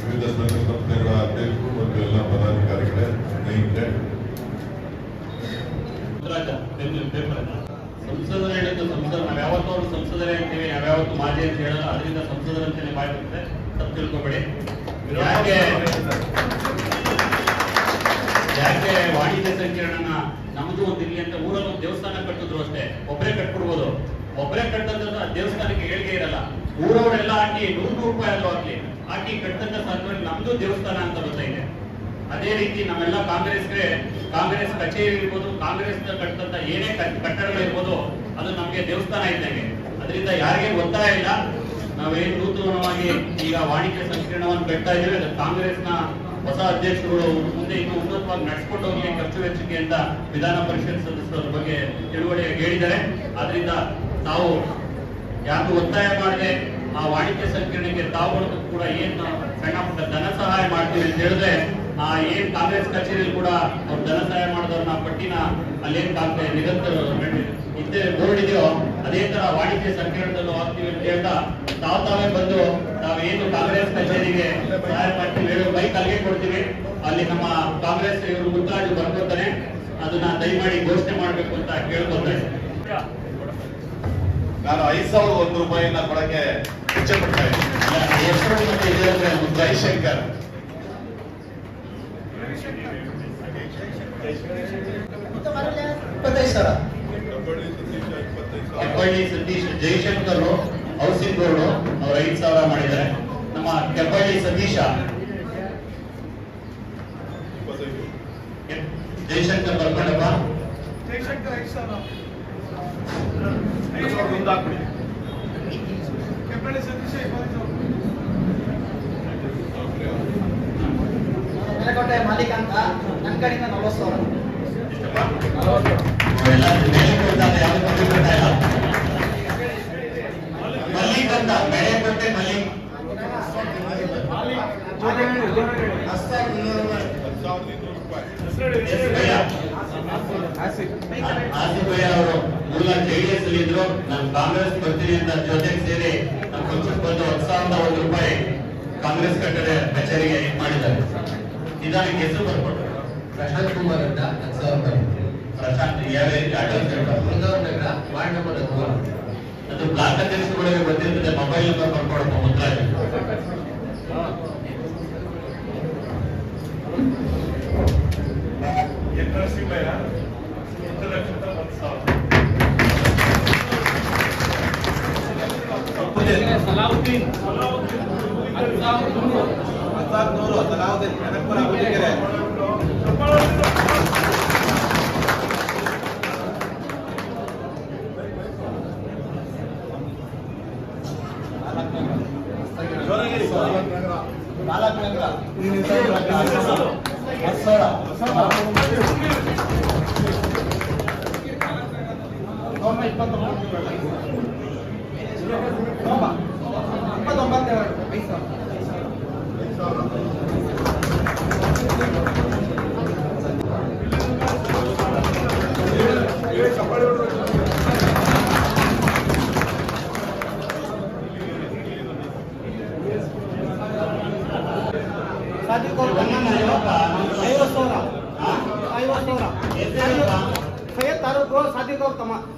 ವಿವಿಧ ಸಂಘ ಸಂಸ್ಥೆಗಳ ಅಧ್ಯಕ್ಷರು ಮತ್ತು ಎಲ್ಲ ಪದಾಧಿಕಾರಿಗಳೇ, ಸ್ನೇಹಿತರೆ, ಸಂಸದರ ಹೇಳಿದ್ದು ಸಂಸದ ನಾವು ಯಾವತ್ತೂ ಅವರು ಸಂಸದರೇ ಅಂತೀವಿ, ನಾವ್ಯಾವತ್ತು ಮಾಜಿ ಅಂತ ಹೇಳಲ್ಲ. ಅದರಿಂದ ಸಂಸದರಂತಾನೆ ಮಾಡಿರುತ್ತೆ, ತಪ್ಪು ತಿಳ್ಕೊಬೇಡಿ. ಯಾಕೆ ವಾಣಿಜ್ಯ ಸಂಕೀರ್ಣನ ನಮ್ದು ಒಂದು ಇಲ್ಲಿ ಅಂತ ಊರಲ್ಲಿ ಒಂದು ದೇವಸ್ಥಾನ ಕಟ್ಟಿದ್ರು ಅಷ್ಟೇ, ಒಬ್ಬರೇ ಕಟ್ಬಿಡ್ಬೋದು. ಒಬ್ಬರೇ ಕಟ್ಟಂತ ದೇವಸ್ಥಾನಕ್ಕೆ ಏಳಿಗೆ ಇರಲ್ಲ. ಊರವರೆಲ್ಲ ಹಾಕಿ ₹100 ಅಲ್ಲೂ ಹಾಕಿ ಕಟ್ಟಂತ ಸಂದರ್ಭದಲ್ಲಿ ನಮ್ದು ದೇವಸ್ಥಾನ ಅಂತ ಗೊತ್ತಾಯಿದೆ. ಅದೇ ರೀತಿ ನಮ್ಮೆಲ್ಲ ಕಾಂಗ್ರೆಸ್ ಕಚೇರಿ ಇರ್ಬೋದು, ಕಾಂಗ್ರೆಸ್ ಕಟ್ಟಂತ ಏನೇ ಕಟ್ಟಡಗಳಿರ್ಬೋದು, ಅದು ನಮ್ಗೆ ದೇವಸ್ಥಾನ ಇದ್ದಂಗೆ. ಅದರಿಂದ ಯಾರಿಗೆ ಒತ್ತಾಯ ಇಲ್ಲ. ನಾವೇನು ನೂತನವಾಗಿ ಈಗ ವಾಣಿಜ್ಯ ಸಂಕೀರ್ಣವನ್ನು ಕಟ್ತಾ ಇದ್ದೀವಿ, ಅದು ಕಾಂಗ್ರೆಸ್ನ ಹೊಸ ಅಧ್ಯಕ್ಷರುಗಳು ಮುಂದೆ ಇನ್ನು ಉನ್ನತವಾಗಿ ನಡೆಸ್ಕೊಂಡು ಹೋಗಿ ಖರ್ಚು ವೆಚ್ಚಕ್ಕೆ ಅಂತ ವಿಧಾನ ಪರಿಷತ್ ಸದಸ್ಯರ ಬಗ್ಗೆ ತಿಳುವಳಿ ಹೇಳಿದ್ದಾರೆ. ಆದ್ರಿಂದ ತಾವು ಯಾರು ಒತ್ತಾಯ ಮಾಡದೆ ಆ ವಾಣಿಜ್ಯ ಸಂಕೀರ್ಣಕ್ಕೆ ತಾವುಗಳು ಕೂಡ ಏನ್ ಸಣ್ಣ ಪುಟ್ಟ ಧನ ಸಹಾಯ ಮಾಡ್ತೀವಿ ಅಂತ ಹೇಳಿದ್ರೆ ಆ ಏನ್ ಕಾಂಗ್ರೆಸ್ ಕಚೇರಿಯಲ್ಲಿ ಕೂಡ ಅವ್ರು ಧನ ಸಹಾಯ ಮಾಡಿದವ್ರನ್ನ ಪಟ್ಟಿನ ಅಲ್ಲೇನ್ ನಿರಂತರ ಇದ್ದೇ ಬೋರ್ಡ್ ಇದೆಯೋ ಅದೇ ತರ ವಾಣಿಜ್ಯ ಸಂಕೀರ್ಣದಲ್ಲೂ ಆಗ್ತೀವಿ ಅಂತ ಹೇಳ್ತಾ ತಾವೇ ಬಂದು ನಾವೇನು ಕಾಂಗ್ರೆಸ್ ಕಚೇರಿಗೆ ಸಹಾಯ ಮಾಡ್ತೀವಿ ಹೇಳೋ ಬೈಕ್ ಅಲ್ಲಿಗೆ ಕೊಡ್ತೀವಿ. ಅಲ್ಲಿ ನಮ್ಮ ಕಾಂಗ್ರೆಸ್ ಇವರು ಮುತ್ತರಾಜು ಬರ್ಕೊತಾನೆ, ಅದನ್ನ ದಯಮಾಡಿ ಘೋಷಣೆ ಮಾಡ್ಬೇಕು ಅಂತ ಕೇಳ್ಕೊತಾರೆ. ನಾನು 5,001 ರೂಪಾಯಿನ ಕೊಡಕ್ಕೆ ಇಚ್ಛೆ ಪಡ್ತಾ ಇದ್ದೀನಿ. ಜೈಶಂಕರ್ ಕೆಬ್ಬಳ್ಳಿ ಸತೀಶ್ ಜೈಶಂಕರ್ ಹೌಸಿಂಗ್ ಬೋರ್ಡ್ ಅವ್ರು 5,000 ಮಾಡಿದ್ದಾರೆ. ನಮ್ಮ ಕೆಬ್ಬಳ್ಳಿ ಸತೀಶ ಜೈಶಂಕರ್ ಬರ್ಕೊಂಡಪ್ಪ. ನೆಲಕೋಟೆ ಮಾಲೀಕ ಅಂತ ನನ್ನ ಕಡೆಯಿಂದ 40,000. ಮಲ್ಲಿಕ್ ಅಂತ ಬೆಳೆಕೋಟೆ ಮಲ್ಲಿಕ್ ಆಸಿಫಯ್ಯ ಅವರು ಮೂಲ JDS ಅಲ್ಲಿ ಇದ್ರು. ನಾನು ಕಾಂಗ್ರೆಸ್ ಬರ್ತೀನಿ ಅಂತ ಜೊತೆಗೆ ಸೇರಿ ನಮ್ಮ ಪಕ್ಷಕ್ಕೆ ಬಂದು 10,001 ರೂಪಾಯಿ ಕಾಂಗ್ರೆಸ್ ಕಟ್ಟಡ ಕಚೇರಿಗೆ ಮಾಡಿದ್ದಾರೆ. ನಿಧಾನಕ್ಕೆ ಹೆಸರು ಬರ್ಕೊಟ್ಟು ಪ್ರಶಾಂತ್ ಕುಮಾರ್ ಅಂತ 10,000. ಪ್ರಶಾಂತ್ ಯಾವ ನಗರ ವಾರ್ಡ್ ನಂಬರ್ 10. ಅದು ಬ್ಲಾಕ್ ಅಧ್ಯಕ್ಷರುಗಳಿಗೆ ಗೊತ್ತಿರ್ತದೆ. ಮೊಬೈಲ್ ನಂಬರ್ ಬರ್ಕೊಡಪ್ಪ ಮುತ್ತರಾಜು.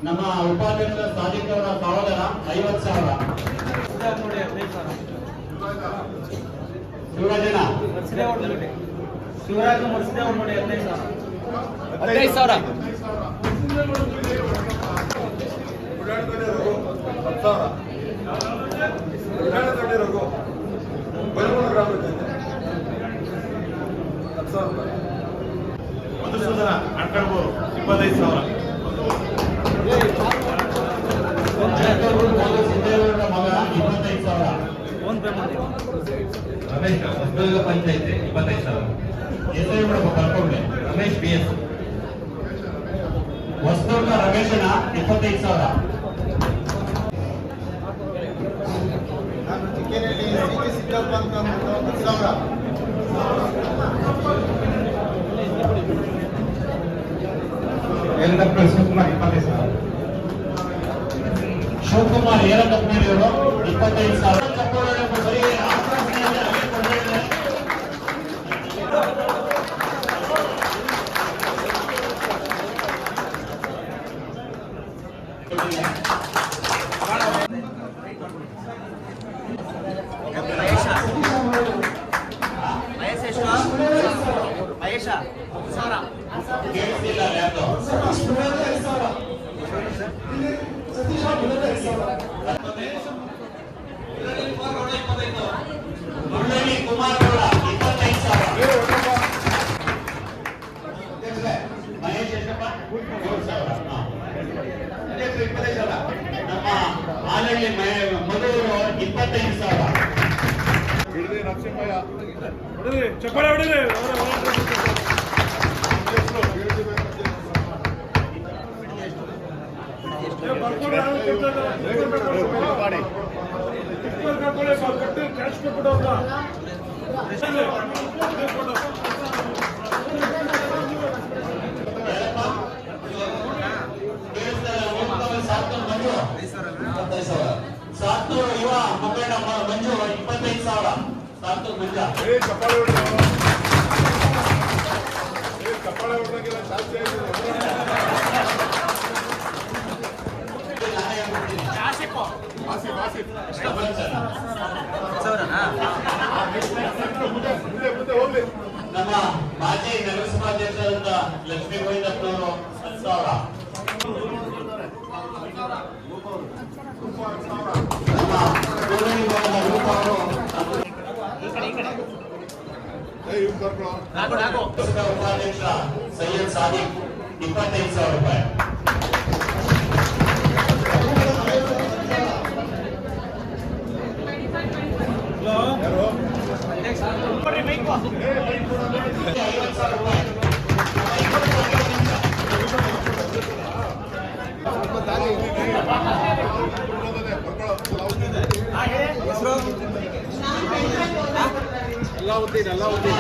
ನಮ್ಮ ಉಪಾಧ್ಯಕ್ಷ ಸಾದಿಕ್ ಅವರ ಸಹೋದರ 50,000. ಶಿವರಾಜನ ಶಿವರಾಜ ಮರ್ಸಿದೆ ಅವ್ರ ನೋಡಿ 15,000. ಮಧುಸೂದನ ಅಡ್ಕಡ್ಬೋದು 25,000. ಸಿದ್ದೇಗೌಡರ ಮಗ 25,000. ರಮೇಶ್ ಹೊಸದುರ್ಗ ಪಂಚಾಯತಿ 25,000. ಹೆಸರು ಬಿಡಪ್ಪ ಬರ್ಕೊಂಡೆ. ರಮೇಶ್ BS ಹೊಸದುರ್ಗ ರಮೇಶನ 25,000. ನಾನು ಚಿಕ್ಕೇನಹಳ್ಳಿ CK ಸಿದ್ದಪ್ಪ ಅಂತ 10,000. ಶಿವಕುಮಾರ್ 25,000. ಶಿವಕುಮಾರ್ ಏರಕಪ್ನವರು 25,000. ಬರೀ ಆಶ್ವಾಸನೆಯಲ್ಲಿ ಅಲ್ಲೇ ಕೊಟ್ಟಿದ್ದಾರೆ. ಕೇಳಿಸ್ತಿಲ್ಲ ಯಾರ್ದು? ಮುರಳಿ ಕುಮಾರ್ ಗೌಡ 25,000. ಮಹೇಶ್ ಎಷ್ಟಪ್ಪ? 3,000. ನಮ್ಮ ಆಲಹಳ್ಳಿ ಮಧುರು 25,000. ಬಿಡದೆ ನರಸಿಂಹಯ್ಯ ಚಪ್ಪಾಳೆ ಹೊಡಿರಿ. ಸಾತ್ನೂರು ಯುವ ಮುಖಂಡ ಮಂಜು 25,000. ಸಾತ್ನೂರು ಮಂಜ ಚಪ್ಪಾಳೆ ಹೊಡೆದು ಚಪ್ಪಾಳೆ ಹೊಡೆದಂಗೆಲ್ಲ ಜಾಸ್ತಿ ಆಗಿದೆ. ಮುಂದೆ ಹೋಗ್ಲಿ. ನಮ್ಮ ಮಾಜಿ ನಗರಸಭಾಧ್ಯಕ್ಷರಾದ ಲಕ್ಷ್ಮೀ ಗೋವಿಂದಪ್ಪನವರು 10,000. ನಮ್ಮ ಕೂಡಲಿ ಭಾಗದ ರೂಪ ಅವರು ಉಪಾಧ್ಯಕ್ಷ ಸೈಯದ್ ಸಾದಿಕ್ 25,000 ರೂಪಾಯಿ. ಅಲ್ಲಾವುದ್ದೀನ್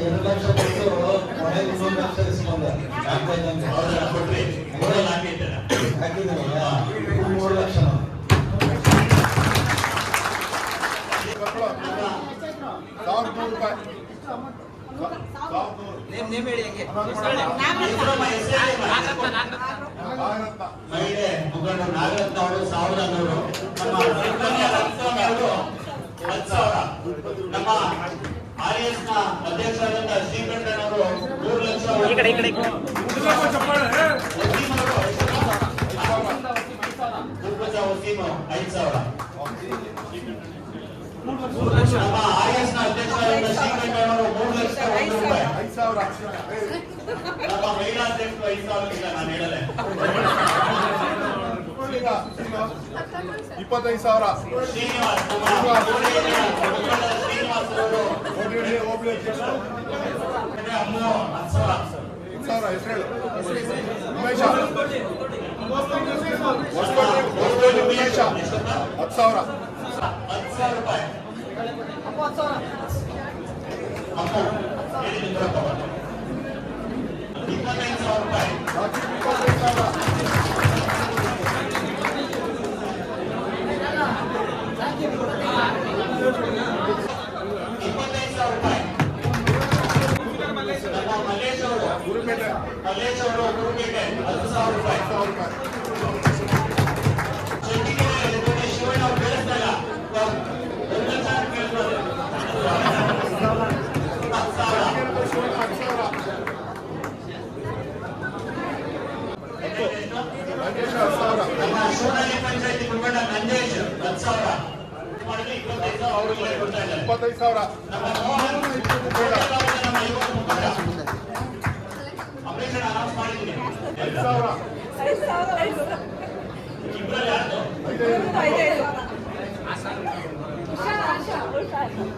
2 ಲಕ್ಷ ಕೊಟ್ಟು ಮನೆಗೆ 1 ಲಕ್ಷ ಇಸ್ಕೊಂಡೆ. ಹಾಕಿದ್ದೀನಿ 3 ಲಕ್ಷ. ಮಹಿಳೆ ಮುಖಂಡ ನಾಗರತ್ನ ಅವರು 1,100. ನಮ್ಮ ಸುಬ್ರಹ್ಮಣ್ಯ ರತ್ನಸ್ವಾಮಿ ಅವರು 10,000. ನಮ್ಮ RS ನ ಅಧ್ಯಕ್ಷರಾದಂತಹ ಶ್ರೀಕಂಠನವರು 3 ಲಕ್ಷ. ವಸೀಮು 5,000. ನಮ್ಮ RS ನ ಅಧ್ಯಕ್ಷರಾದಂತಹ ಶ್ರೀಕಂಠನವರು 3 ಲಕ್ಷ 1 ರೂಪಾಯಿ. 5,000. ನಮ್ಮ ಮಹಿಳಾ ಅಧ್ಯಕ್ಷರು 5,000 ಇಲ್ಲ, ನಾನು ಹೇಳಲೆ. 25,000. ಶ್ರೀನಿವಾಸ್ ನಮ್ಮ ಶ್ರೀನಿವಾಸ್ ಅವರು ಹೋಗ್ಲಿ ಅಧ್ಯಕ್ಷರು. 10,000. 10,000 ಹೆಸರು ಉಮೇಶ ಹೊಸಕೋಟೆ ಉಮೇಶ 10,000. 10,000 ರೂಪಾಯಿ. ಅಮ್ಮ ಹೇಳಿದ್ರು 25,000 ರೂಪಾಯಿ. 25,000. ನಮ್ಮ ಮಲ್ಲೇಶ್ ಅವರು ಗುರುಪೇಟೆ ಗುರುಪೇಟೆ 10,000 ರೂಪಾಯಿ. ಚೆಟ್ಟಿಗೆರೆ ಶಿವಣ್ಣ ಅವರು ಕೇಳಿಸ್ತಾ ಇಲ್ಲ. 1 ಲಕ್ಷ ಕೇಳ್ತಾರೆ. 10,000. ನಮ್ಮ ಶಿವನಹಳ್ಳಿ ಪಂಚಾಯತಿ ಮುಖಂಡ ನಂಜೇಶ್ 10,000. ಮಾಡಲಿ 25,000 ಅವರು ಕೊಡ್ತಾ ಇದ್ದಾರೆ. 25,000. ನಮ್ಮ ಮೋಹನ್ ನಮ್ಮ ಯುವ ಮುಖಂಡ ಅಪರೇಷನ್ ಅನೌನ್ಸ್ ಮಾಡಿದ್ದೀನಿ. 5,000. ಇಬ್ಬರಲ್ಲಿ ಯಾರು?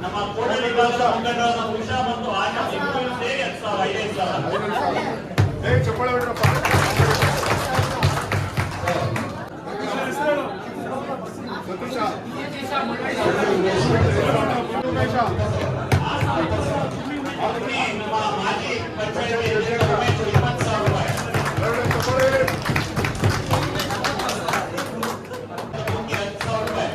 ನಮ್ಮ ಕೂಡಲಿ ಭಾಗದ ಮುಖಂಡರಾದ ಉಷಾ ಮತ್ತು ಆಶಾ ಇಬ್ಬರು ಸೇರಿ 10,000, 5,000. ಚಪ್ಪಾಳೆ ಹೊಡ್ರಪ್ಪ. ಸತೀಶ ಉಮೇಶ ನಮ್ಮ ಮಾಜಿ ಪಂಚಾಯತಿ ಅಧ್ಯಕ್ಷ ರಮೇಶ್ 20,000 ರೂಪಾಯಿ. ಚಪ್ಪಾಳೆ. 10,000 ರೂಪಾಯಿ.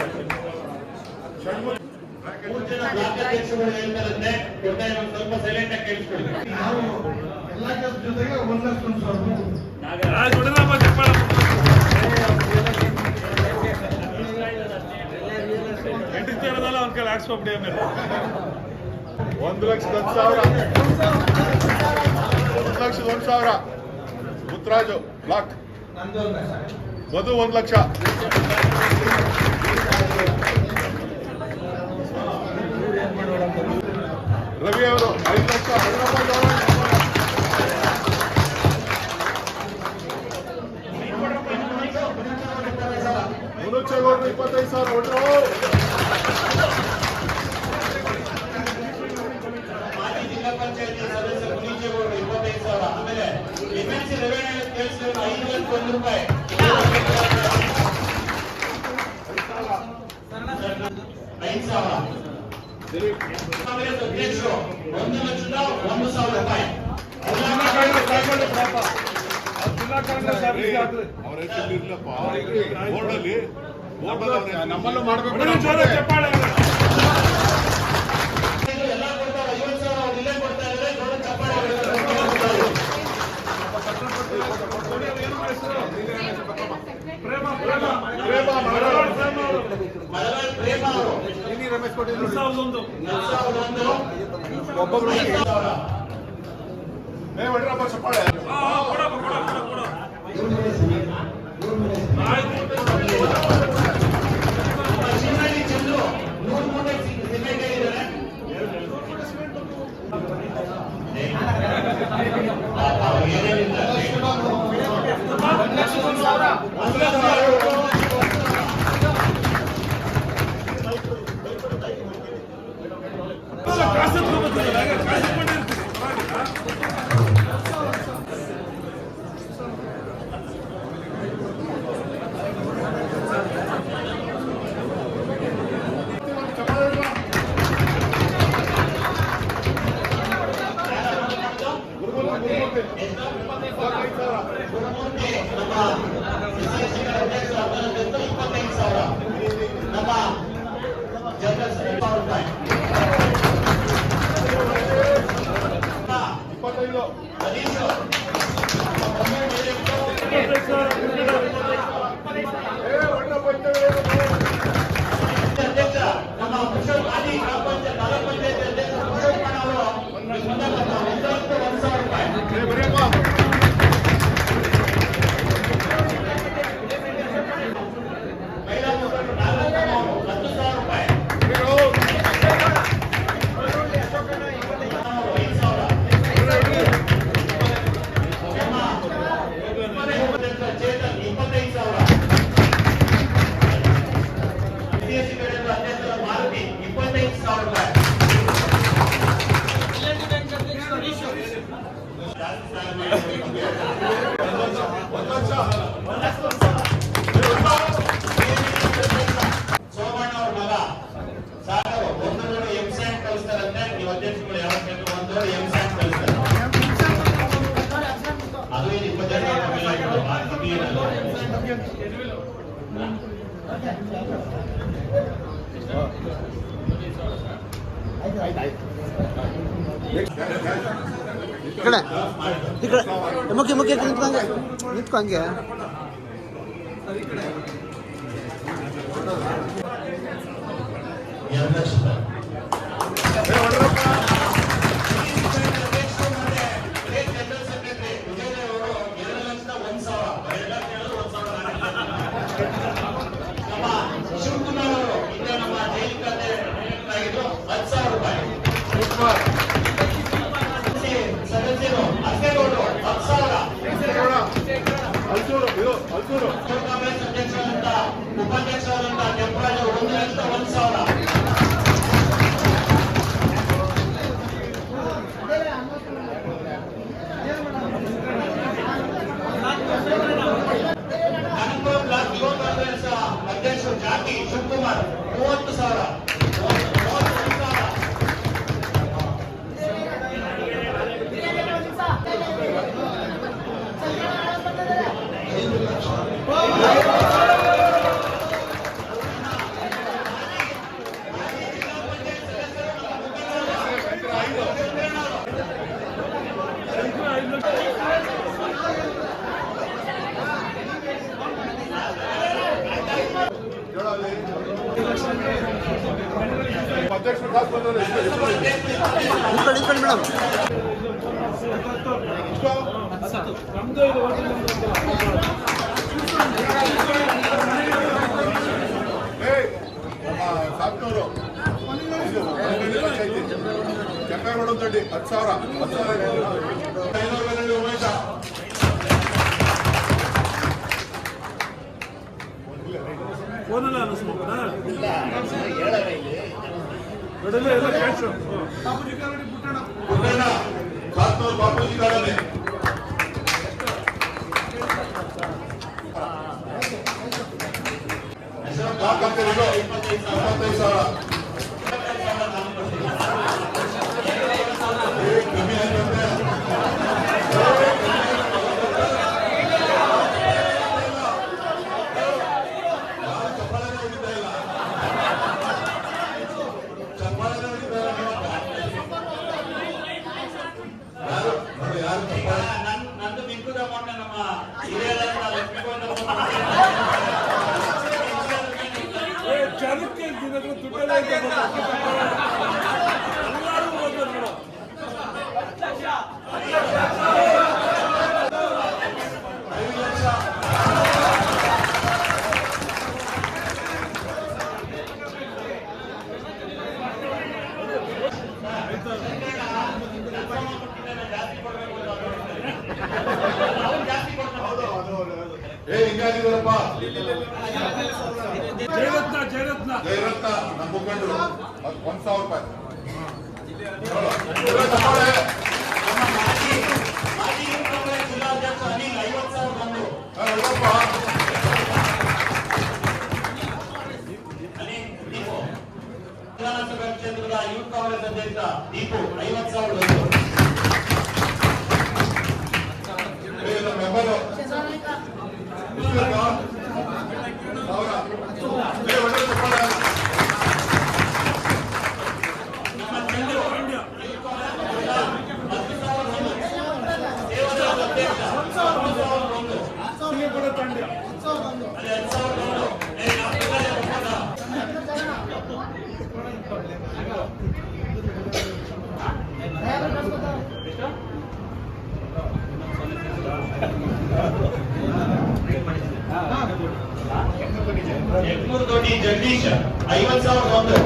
3 ಜನ ಬ್ಲಾಕ್ ಅಧ್ಯಕ್ಷರು ಹೇಳ್ತಾರಂತೆ, ಕೊಡ್ತಾ ಇರೋ ಸ್ವಲ್ಪ ಸೈಲೆಂಟ್ ಆಗಿ ಕೇಳಿಸ್ಕೊಳ್ಳಿ. ನಾವು ಎಲ್ಲ ಕೆಲಸ ಜೊತೆಗೆ 1 ಲಕ್ಷ ರೂಪಾಯಿ. ಅವ್ನ ಕೈಲಿ ಹಾಕ್ಸ್ಕೊಬಿಡಿ ಆಮೇಲೆ. 1,10,000. 1,01,000. ಮುತ್ತರಾಜು ಬ್ಲಾಕ್. ಮಧು 1 ಲಕ್ಷ. ಮುನಿಚೇಗೌಡರು 25,000 ಹೊರಟರು. ಮಾಜಿ ಜಿಲ್ಲಾ ಪಂಚಾಯತಿ ಸದಸ್ಯ ಮುನಿಚೇಗೌಡರು 25,000. ಆಮೇಲೆ ಎಮ್ಎಲ್ಸಿ ರೆವೆನ್ಯೂ ಕೇಳಿಸಿದ್ರು 5,01 ರೂಪಾಯಿ. ಕಾಂಗ್ರೆಸ್ ಅಧ್ಯಕ್ಷರು 1,01,000 ರೂಪಾಯಿ. ನಮ್ಮಲ್ಲೂ ಮಾಡಬೇಕು. ಎಲ್ಲ ಕೊಡ್ತಾರೆ 50,000 ಅವ್ರು ಇಲ್ಲೇ ಕೊಡ್ತಾ ಇದ್ದಾರೆ. ದೊಡ್ಡ ಚಪ್ಪಾಳೆ ಮಲಗಾಳ್ ಪ್ರೇಮ ಅವರು ರಮೇಶ್ ಕೊಟ್ಟಿದ್ರು 1,001 ಒಬ್ಬೊಬ್ರು 5,000. ಹೊಡ್ರಪ್ಪ ಚಪ್ಪಾಳೆ. ಚಿನ್ನಳ್ಳಿ ಚಂದ್ರು 100 ಮೂಟೆ ಸಿಮೆಂಟ್ ಹೇಳಿದ್ದಾರೆ. ಏನೇನಿಲ್ಲ ನಮ್ಮ ಜನರಲ್ 25. ಅಧ್ಯಕ್ಷ ನಮ್ಮ ಪುರುಷೋತ್ ಮಾಜಿ ಗ್ರಾಮ ಪಂಚಾಯತ್ ತಾಲೂಕು ಪಂಚಾಯತ್ ಅಧ್ಯಕ್ಷ ಪುರುಷೋತ್ ಅವರು 1,01,000 ರೂಪಾಯಿ. ಮಹಿಳಾ ಮುಖಂಡರು 10,000 ರೂಪಾಯಿ. 5,000. ಚೇತನ್ 25,000. ಬಿಎಸ್ಸಿ ಕಡೆಯಿಂದ ಅಧ್ಯಕ್ಷರ ಮಾರುತಿ 25,000 ರೂಪಾಯಿ. ಸೋಮಣ್ಣ ಅವ್ರ ಮಗ ಸಾಗರ್ 1 ಲೋಡ್ ಎಂಸ್ಯಾಂಡ್ ಕಳಿಸ್ತಾರಂತೆ. ನೀವು ಅಧ್ಯಕ್ಷಗಳು ಯಾವಾಗ ಬೇಕು 1 ಲೋಡ್ ಎಂಸ್ಯಾಂಡ್ ಕಳಿಸ್ತಾರೆ. ಅದು ಏನು 22,000 ರೂಪಾಯಿ ಆಯ್ತು. ಮುಖ್ಯ ಮುಖ್ಯ ನಿಂತ್ಕೊ ಹಂಗೆ. ಶಿವಕುಮಾರ್ ಅವರು ಇದೇ ನಮ್ಮ ಜೈಲು ಖಾತೆ 10,000 ರೂಪಾಯಿ. ಸದಸ್ಯರು ಅಸ್ಕೇಗೌಡರು 10,000. ಕಾಂಗ್ರೆಸ್ ಅಧ್ಯಕ್ಷರಾದಂತ ಉಪಾಧ್ಯಕ್ಷರಾದಂತ ಕೆಂಪರಾಜ್ 1,01,000. ಕನಕಪುರ ಬ್ಲಾಕ್ ಯುವ ಕಾಂಗ್ರೆಸ್ ಅಧ್ಯಕ್ಷರು ಜಾತಿ ಶಿವಕುಮಾರ್ 30,000. ಅಧ್ಯಕ್ಷರು ಕಾಸು ಬಂದ್ರೆ ನಿಂತ್ಕೊಳ್ಳಿ ಮೇಡಮ್. ಸಾಕ್ನೂರು ಕೆಂಪೇಗೌಡ ದೊಡ್ಡಿ 10,000. ಉಮೇಶ ಫೋನಲ್ಲ ಪುಟ್ಟಣ್ಣ ಸಾತ್ನೂರು ಬಾಪೂಜಿ ಗಾರ್ಡನ್ ಹಾಕಂತಿರೋದು 25,000 ಕಮ್ಮಿ ಆಯ್ತಂತೆ. ಯಾರು ಚಪ್ಪಾಳೆನೇ ಹೊಡಿತಾ ಇಲ್ಲ. ಚಪ್ಪಾಳೆನೇ ಹೊಡಿತಾ ಇಲ್ಲ. ಯಾರು ನೋಡಿ, ಯಾರು ಚಪ್ಪಾಳೆ ನಂದು ಮಿಕ್ಕುದ ಮೊನ್ನೆ ನಮ್ಮ ಹಿರಿಯರ ಜನಕ್ಕೆ ದಿನಗಳು ದುಡ್ಡೆಲ್ಲ ಇದೆ. ಎಲ್ಲರೂ ಹೋಗೋದು ನೋಡು. 5 ಲಕ್ಷ. ಹಿಂಗಾಗಿದ್ದಾರಪ್ಪ ಜಯರತ್ನ ಜಯರತ್ನ ನಮ್ಮ ಮುಖಂಡರು 1,000 ರೂಪಾಯಿ. ಚಪ್ಪಾಳೆ. ಜಿಲ್ಲಾಧ್ಯಕ್ಷ ಅನಿಲ್ 50,000 ಬಂದು ನೋಡಪ್ಪ. ವಿಧಾನಸಭಾ ಕ್ಷೇತ್ರದ ಯೂತ್ ಕಾಂಗ್ರೆಸ್ ಅಧ್ಯಕ್ಷ ದೀಪು 50,000 ಬಂದು ಮೆಂಬರು ಒಳ್ಳೆ ಚಪ್ಪಾಳೆ. ನಮ್ಮ ಚಂದ್ರು 10,000 ಬಂದು ದೇವರಾಜ್ ಅಧ್ಯಕ್ಷ 10,000 ಬಂದು ಅದೇ 10,000 ಬಂದು ಯತ್ನೂರು ದೊಡ್ಡಿ ಜಗದೀಶ್ 50,000 ಒಂದು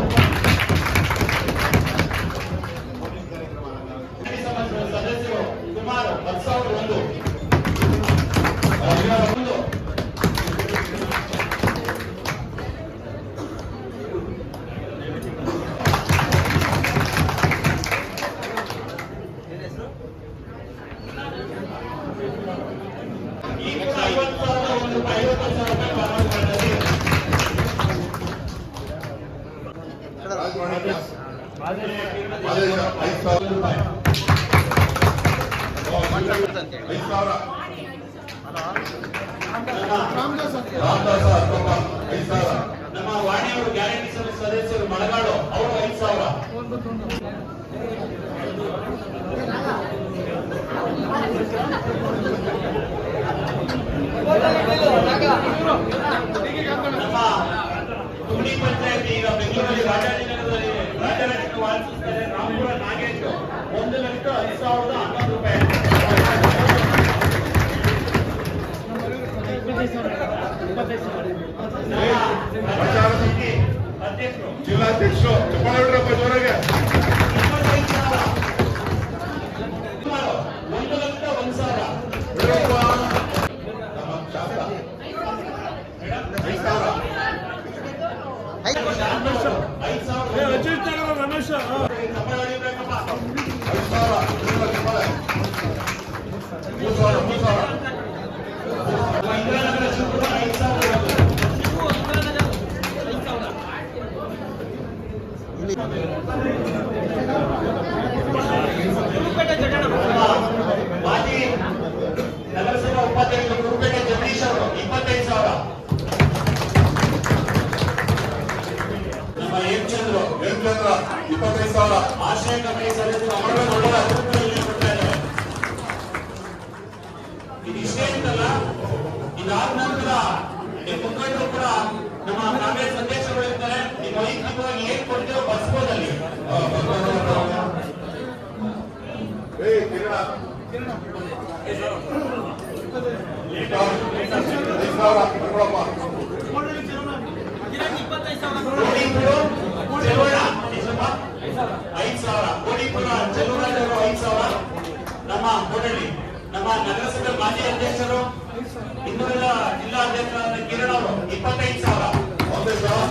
ಸದಸ್ಯರು ಕುಮಾರ್ 10,000 ಒಂದು ಈ 50,000 ಒಂದು 50,000 ರೂಪಾಯಿ ಪಾವತಿ ಮಾಡಿದ್ದಾರೆ. ಮಾದೇಶ 5,000 ರೂಪಾಯಿ. 5,000. ರಾಮದಾಸ 5,000. ನಮ್ಮ ವಾಣಿಯವರು ಗ್ಯಾರಂಟಿ ಸಮಿತಿ ಸದಸ್ಯರು ಮಳಗಾಡು ಅವರು 5,000. ನಮ್ಮ ತುಮಡಿ ಪಂಚಾಯತಿ ಈಗ ಬೆಂಗಳೂರಲ್ಲಿ ರಾಜಾಜಿನಗರದಲ್ಲಿ ರಾಜರಾಜೇಶ್ವರಿ ವಾಸಿಸ್ತಾರೆ ರಾಮಪುರ ನಾಗೇಶ್ 1,10,11 ರೂಪಾಯಿ. ಪ್ರಚಾರ ಸಮಿತಿ ಅಧ್ಯಕ್ಷರು ಜಿಲ್ಲಾಧ್ಯಕ್ಷರು ಚಪ್ಪಾಳೆ ಹೊಡ್ರಪ್ಪ ಜೋರಾಗೆ. 25,000. 1,01,000. ಬಿಡಪ್ಪ. ನಮ್ಮ ಶಾಸಕ 5,000. 5,000 ರಮೇಶ 5,000. ಚಪ್ಪಾಳೆ. 3,000. ಇಂದಿರಾನಗರ ಶಿವಪುರ 5,000. ಮಾಜಿ ನಗರಸಭಾ ಉಪಾಧ್ಯಕ್ಷರು ಗುರುಪೇಟೆ ಜಗದೀಶ್ ಅವರು 25,000. ನಮ್ಮ ಹೇಮಚಂದ್ರ 25,000. ಆಶ್ರಯ ಕಮಿಟಿ ಸದಸ್ಯರು ಅವರ ಒಳ್ಳೆಯ ಅಭಿವೃದ್ಧಿಯಲ್ಲಿ ಕೊಡ್ತಾ ಇದ್ದಾರೆ. ಇದಿಷ್ಟೇ ಅಂತಲ್ಲ, ಇದಾದ ನಂತರ ನಿಮ್ಮ ಮುಖಂಡರು ಕೂಡ ನಮ್ಮ ಕಾಂಗ್ರೆಸ್ ಅಧ್ಯಕ್ಷರು ಇರ್ತಾರೆ. ನೀವು ವೈಯಕ್ತಿಕವಾಗಿ ಏನ್ ಕೊಡ್ತೀರೋ ಬಸ್ಬೋದಲ್ಲಿ. ಕಿರಣ 5,000 ಕೊಡಪ್ಪ. ಕೋಡಿಪುರ ಚೆಲುವಳ 5,000. ಕೋಡಿಪುರ ಚೆಲುವರಾಜ್ ಅವರು 5,000. ನಮ್ಮ ಕೋಡಳ್ಳಿ ನಮ್ಮ ನಗರಸಭೆ ಮಾಜಿ ಅಧ್ಯಕ್ಷರು ಇನ್ನೂರ ಜಿಲ್ಲಾ ಅಧ್ಯಕ್ಷರಾದ ಕಿರಣ್ ಅವರು 25,000. 1,000.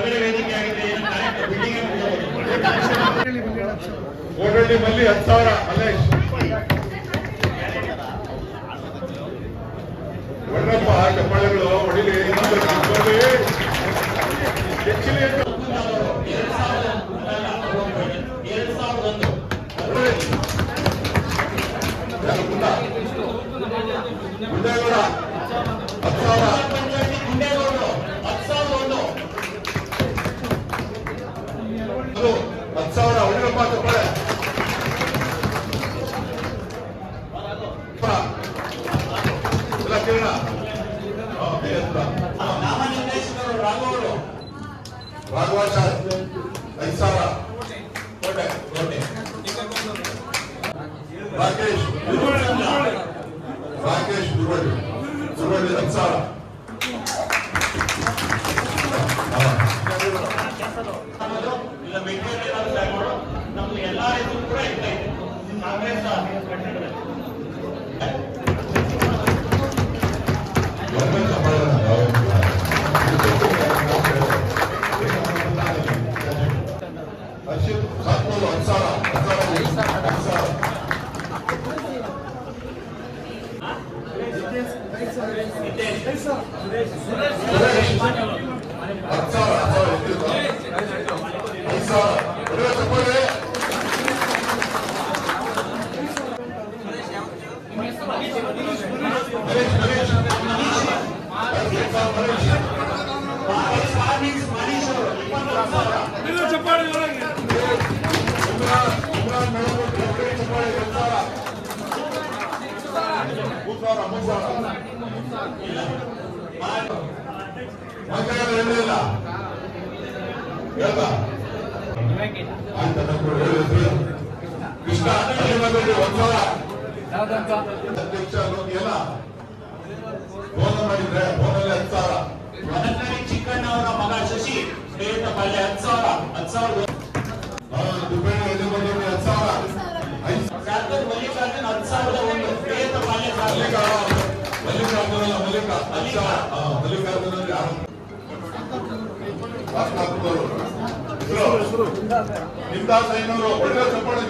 ಹೊರಗಡೆ ವೇದಿಕೆ ಆಗಿದೆ, ಏನು ಕಾರ್ಯಕ್ರಮ ಬಿಲ್ಡಿಂಗ್ ಕೋಟಳ್ಳಿ ಮಲ್ಲಿ 10,000 ಮಲ್ಲೇಶ್. ಒಳ್ಳಪ್ಪ ಚಪ್ಪಾಳೆಗಳು ಹೊಡಿಲಿ. ಹೆಚ್ಚಿನ 2001 ಗುಂಡೇಗೌಡ 10,000. ಪಂಚಾಯತಿ ಗುಂಡೇಗೌಡರು 10,001 10,000 ಹೊಡಿಲಪ್ಪ ಚಪ್ಪಾಳೆ. ಎಲ್ಲ ಕೇಳೋಣ. ನಾಮನಿರ್ದೇಶಕರು ರಾಘವರು ರಾಘವಾಚಾರ್ 5,000. ಕೋಟೆ ರಾಕೇಶ್ ದುರ್ವಳ್ಳಿ 10,000. ಇಲ್ಲ ಮೆಟೀರಿಯಲ್ ತಗೊಂಡು ನಮ್ಗೆ ಎಲ್ಲಾ ರೈತರು ಕೂಡ ಇರ್ತಾ ಇದೆ. ಕಾಂಗ್ರೆಸ್ ಹರ್ಷಿತ್ 10,000. ಕೃಷ್ಣ ಅಧ್ಯಕ್ಷ ಎಲ್ಲ ಬೋನ ಮಾಡಿದ್ರೆ ಬೋನಲ್ಲಿ 10,000. ಚಿಕ್ಕಣ್ಣ ಅವರ ಮಗ ಶಶಿ ಶ್ರೇಷ್ಠ ಪಲ್ಯ 10,000 ದುಬೈನಲ್ಲಿ ಬಂದವರು 10,000. ಶಾಸಕ ಮಲ್ಲಿಕಾರ್ಜುನ್ 10,001 ಶ್ರೇಷ್ಠ ಪಲ್ಯ ಮಲ್ಲಿಕಾರ್ಜುನ ಮಲ್ಲಿಕಾರ್ಜುನ ಯಾರು ನಿಮ್ದಾಸ್ ಐನೂರು ಒಳ್ಳೆ ಚಪ್ಪಾಳೆ